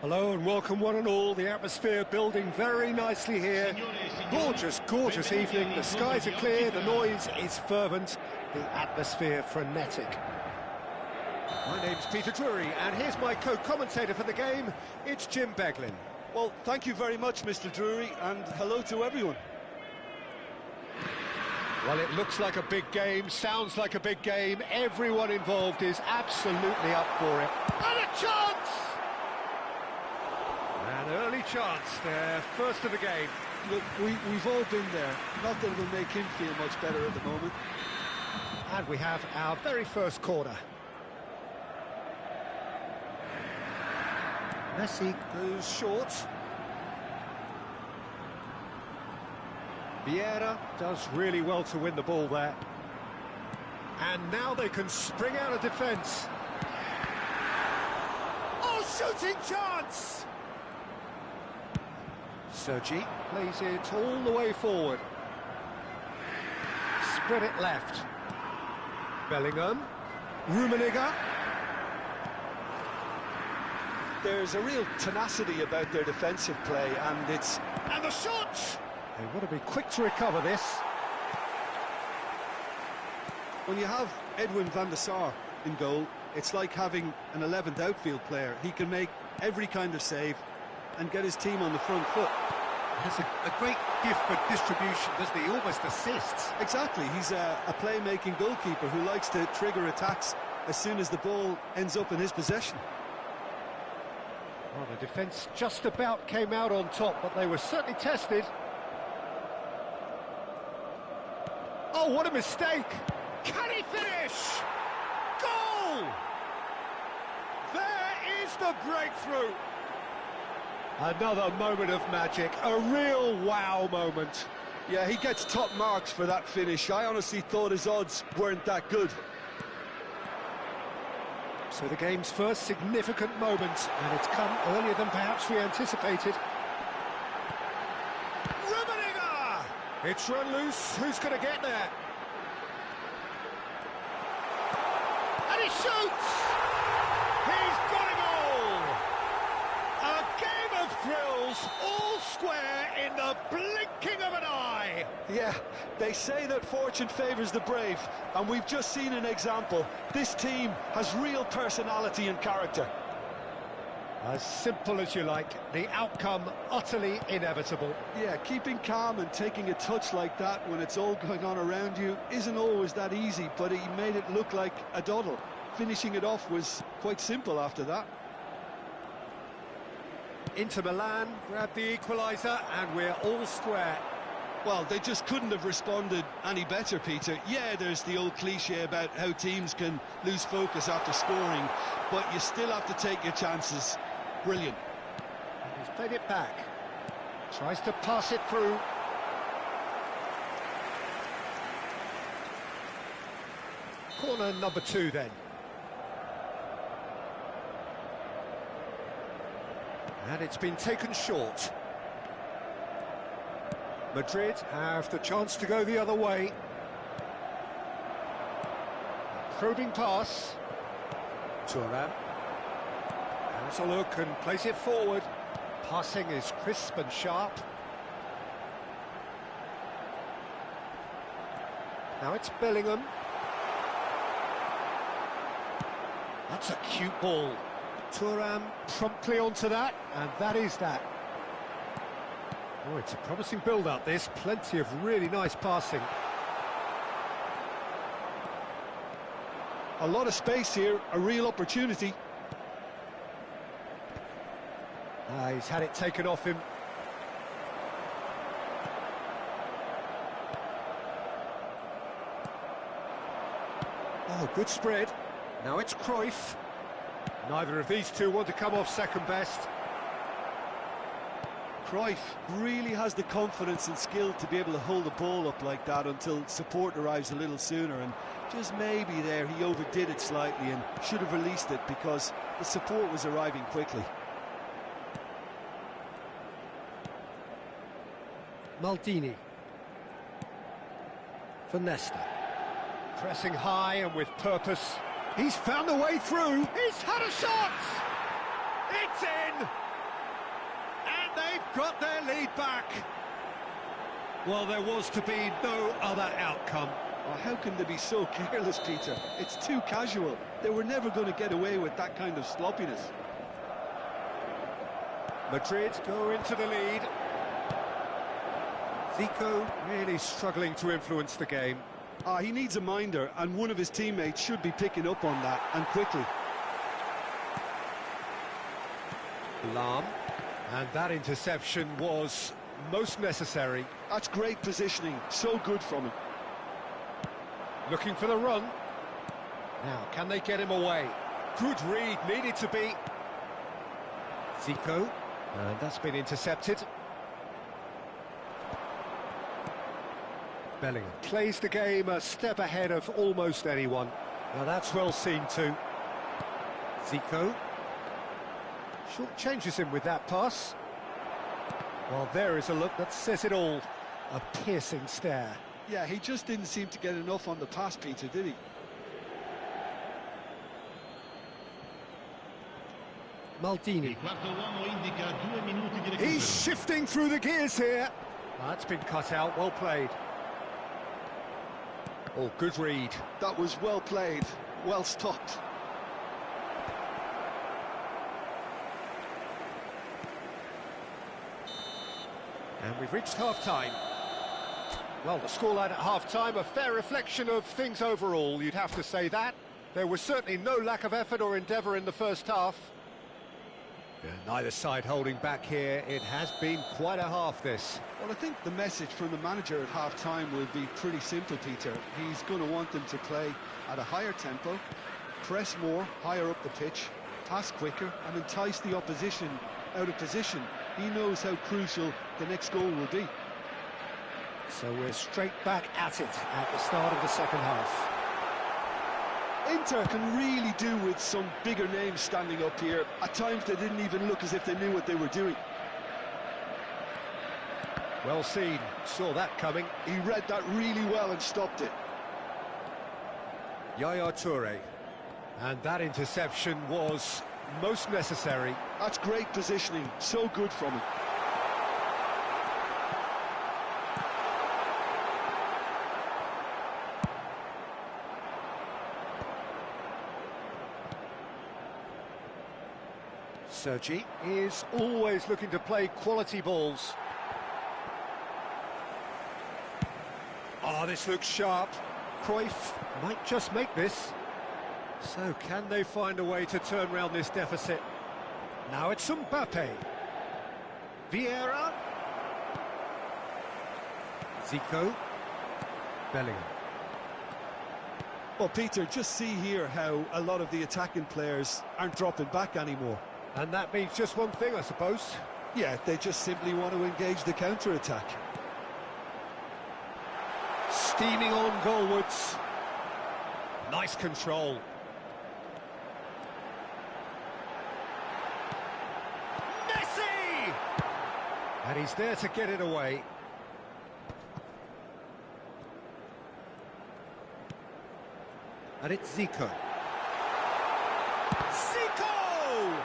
Hello and welcome one and all. The atmosphere building very nicely here. Gorgeous, gorgeous evening. The skies are clear, the noise is fervent, the atmosphere frenetic. My name's Peter Drury, and here's my co-commentator for the game. It's Jim Beglin. Well, thank you very much, Mr. Drury, and hello to everyone. Well, it looks like a big game, sounds like a big game. Everyone involved is absolutely up for it. And a chance! An early chance, their first of the game. Look, we've all been there. Not that it'll make him feel much better at the moment. And we have our very first corner. Messi goes short. Vieira does really well to win the ball there. And now they can spring out of defence. Oh, shooting chance! Sergi plays it all the way forward. Spread it left. Bellingham. Rummenigge. There's a real tenacity about their defensive play, and it's... And the shot! They want to be quick to recover this. When you have Edwin van der Sar in goal, it's like having an 11th outfield player. He can make every kind of save and get his team on the front foot. Has a great gift for distribution, doesn't he? He almost assists. Exactly, he's a playmaking goalkeeper who likes to trigger attacks as soon as the ball ends up in his possession. Well, the defence just about came out on top, but they were certainly tested. Oh, what a mistake! Can he finish? Goal! There is the breakthrough! Another moment of magic, a real wow moment. Yeah, he gets top marks for that finish. I honestly thought his odds weren't that good. So the game's first significant moment, and it's come earlier than perhaps we anticipated. Rummenigge! It's run loose, who's going to get there? And he shoots! He's got it all! A game of thrills, all square in the blinking of an eye! Yeah, they say that fortune favours the brave, and we've just seen an example. This team has real personality and character. As simple as you like, the outcome utterly inevitable. Yeah, keeping calm and taking a touch like that when it's all going on around you isn't always that easy, but he made it look like a doddle. Finishing it off was quite simple after that. Inter Milan grabbed the equaliser, and we're all square. Well, they just couldn't have responded any better, Peter. Yeah, there's the old cliche about how teams can lose focus after scoring, but you still have to take your chances. Brilliant. He's played it back. Tries to pass it through. Corner number 2 then. And it's been taken short. Madrid have the chance to go the other way. A probing pass. Thuram has a look and plays it forward. Passing is crisp and sharp. Now it's Bellingham. That's a cute ball. Thuram promptly onto that, and that is that. Oh, it's a promising build-up, this. Plenty of really nice passing. A lot of space here, a real opportunity. He's had it taken off him. Oh, good spread. Now it's Cruyff. Neither of these two want to come off second best. Cruyff really has the confidence and skill to be able to hold the ball up like that until support arrives a little sooner, and just maybe there he overdid it slightly and should have released it because the support was arriving quickly. Maldini. For Nesta. Pressing high and with purpose. He's found a way through. He's had a shot! It's in! got their lead back. Well, there was to be no other outcome. Oh, how can they be so careless, Peter? It's too casual. They were never going to get away with that kind of sloppiness. Madrid go into the lead. Zico really struggling to influence the game. He needs a minder, and one of his teammates should be picking up on that, and quickly. Lahm, and that interception was most necessary. That's great positioning, so good from him. Looking for the run. Now, can they get him away? Good read, needed to be. Zico, and that's been intercepted. Bellingham plays the game a step ahead of almost anyone. Now that's well seen too. Zico. Short changes him with that pass. Well, there is a look that says it all. A piercing stare. Yeah, he just didn't seem to get enough on the pass, Peter, did he? Maldini. Il quarto uomo indica 2 minuti di recupero. He's shifting through the gears here. That's been cut out, well played. Oh, good read. That was well played, well stopped. And we've reached half-time. Well, the scoreline at half-time, a fair reflection of things overall, you'd have to say that. There was certainly no lack of effort or endeavour in the first half. Yeah, neither side holding back here. It has been quite a half, this. Well, I think the message from the manager at half-time will be pretty simple, Peter. He's going to want them to play at a higher tempo, press more, higher up the pitch, pass quicker, and entice the opposition out of position. He knows how crucial the next goal will be. So we're straight back at it at the start of the second half. Inter can really do with some bigger names standing up here. At times they didn't even look as if they knew what they were doing. Well seen, saw that coming. He read that really well and stopped it. Yaya Toure. And that interception was most necessary. That's great positioning, so good from him. Sergi is always looking to play quality balls. Oh, this looks sharp. Cruyff might just make this. So can they find a way to turn around this deficit? Now it's Mbappe. Vieira. Zico. Bellingham. Well, Peter, just see here how a lot of the attacking players aren't dropping back anymore. And that means just one thing, I suppose. Yeah, they just simply want to engage the counter-attack. Steaming on goalwards. Nice control. Messi! And he's there to get it away. And it's Zico. Zico!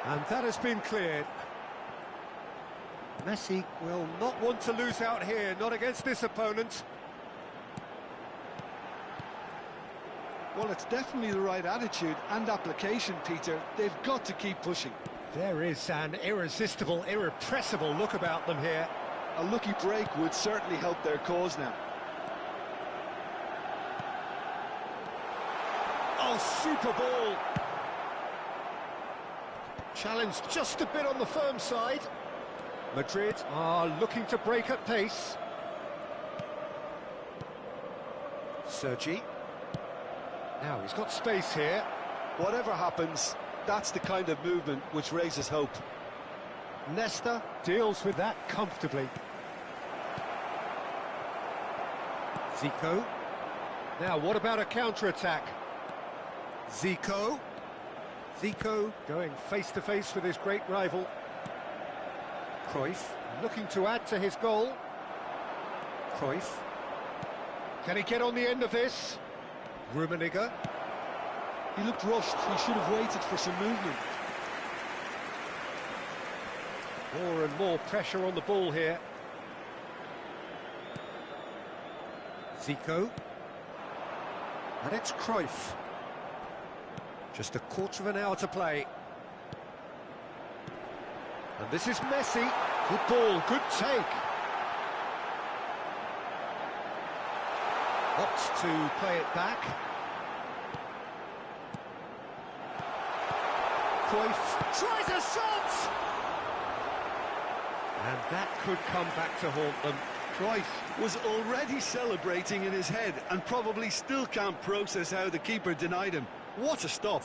And that has been cleared. Messi will not want to lose out here, not against this opponent. Well, it's definitely the right attitude and application, Peter. They've got to keep pushing. There is an irresistible, irrepressible look about them here. A lucky break would certainly help their cause now. Oh, super ball. Challenge just a bit on the firm side. Madrid are looking to break at pace. Sergi. Now he's got space here. Whatever happens, that's the kind of movement which raises hope. Nesta deals with that comfortably. Zico. Now, what about a counter-attack? Zico. Zico going face-to-face with his great rival. Cruyff looking to add to his goal. Cruyff. Can he get on the end of this? Rummenigge. He looked rushed. He should have waited for some movement. More and more pressure on the ball here. Zico. And it's Cruyff. Just a quarter of an hour to play. And this is Messi. Good ball, good take. Opts to play it back. Cruyff tries a shot! And that could come back to haunt them. Cruyff was already celebrating in his head and probably still can't process how the keeper denied him. What a stop!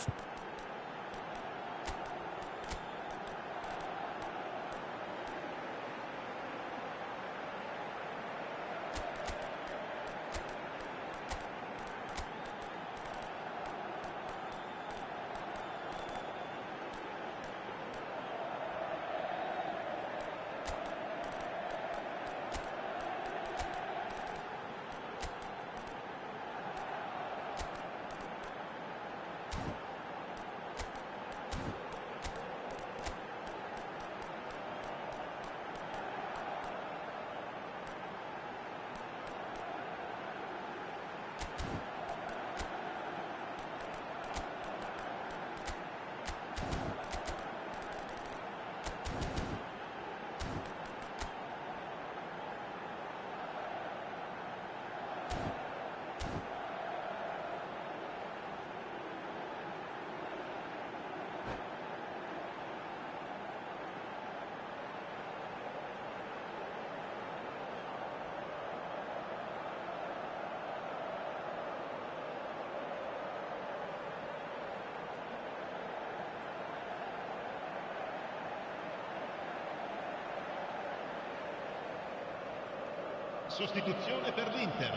Sostituzione per l'Inter.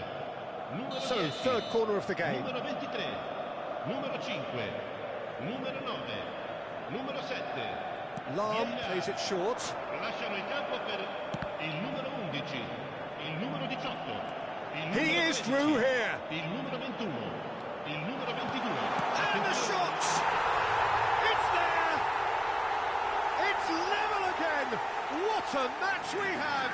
So, 10, third corner of the game. numero 23, numero 5, numero 9, numero 7. Lahm plays it short. Lasciano il campo per il numero 11, il numero 18, il numero He is 13, through here. il numero 21, il numero 22. And the shot! It's there! It's level again! What a match we have!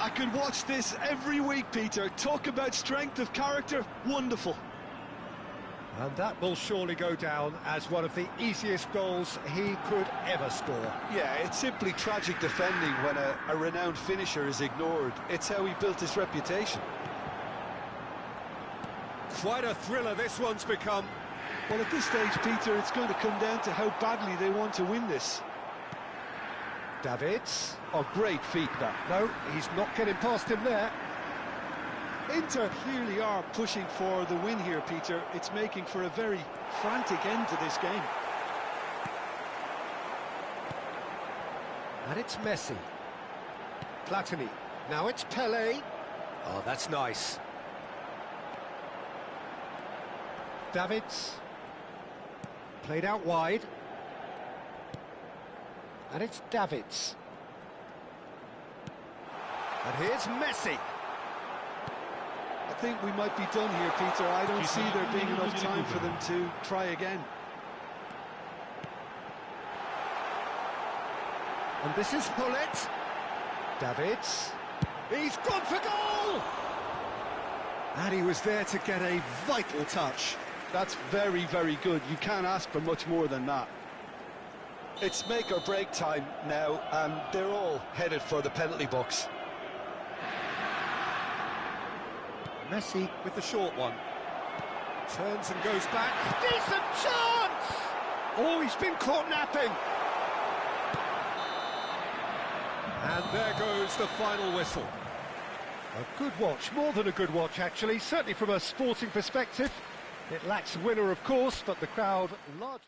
I could watch this every week, Peter. Talk about strength of character. Wonderful. And that will surely go down as one of the easiest goals he could ever score. Yeah, it's simply tragic defending when a renowned finisher is ignored. It's how he built his reputation. Quite a thriller this one's become. Well, at this stage, Peter, it's going to come down to how badly they want to win this. Davids. Oh, great feat, that. No, he's not getting past him there. Inter clearly are pushing for the win here, Peter. It's making for a very frantic end to this game. And it's Messi. Platini. Now it's Pelé. Oh, that's nice. Davids. Played out wide. And it's Davids. And here's Messi. I think we might be done here, Peter. I don't see there being enough time for them to try again. And this is Hullet. Davids. He's gone for goal! And he was there to get a vital touch. That's very, very good. You can't ask for much more than that. It's make or break time now, and they're all headed for the penalty box. Messi with the short one. Turns and goes back. Decent chance! Oh, he's been caught napping. And there goes the final whistle. A good watch, more than a good watch actually, certainly from a sporting perspective. It lacks a winner, of course, but the crowd largely...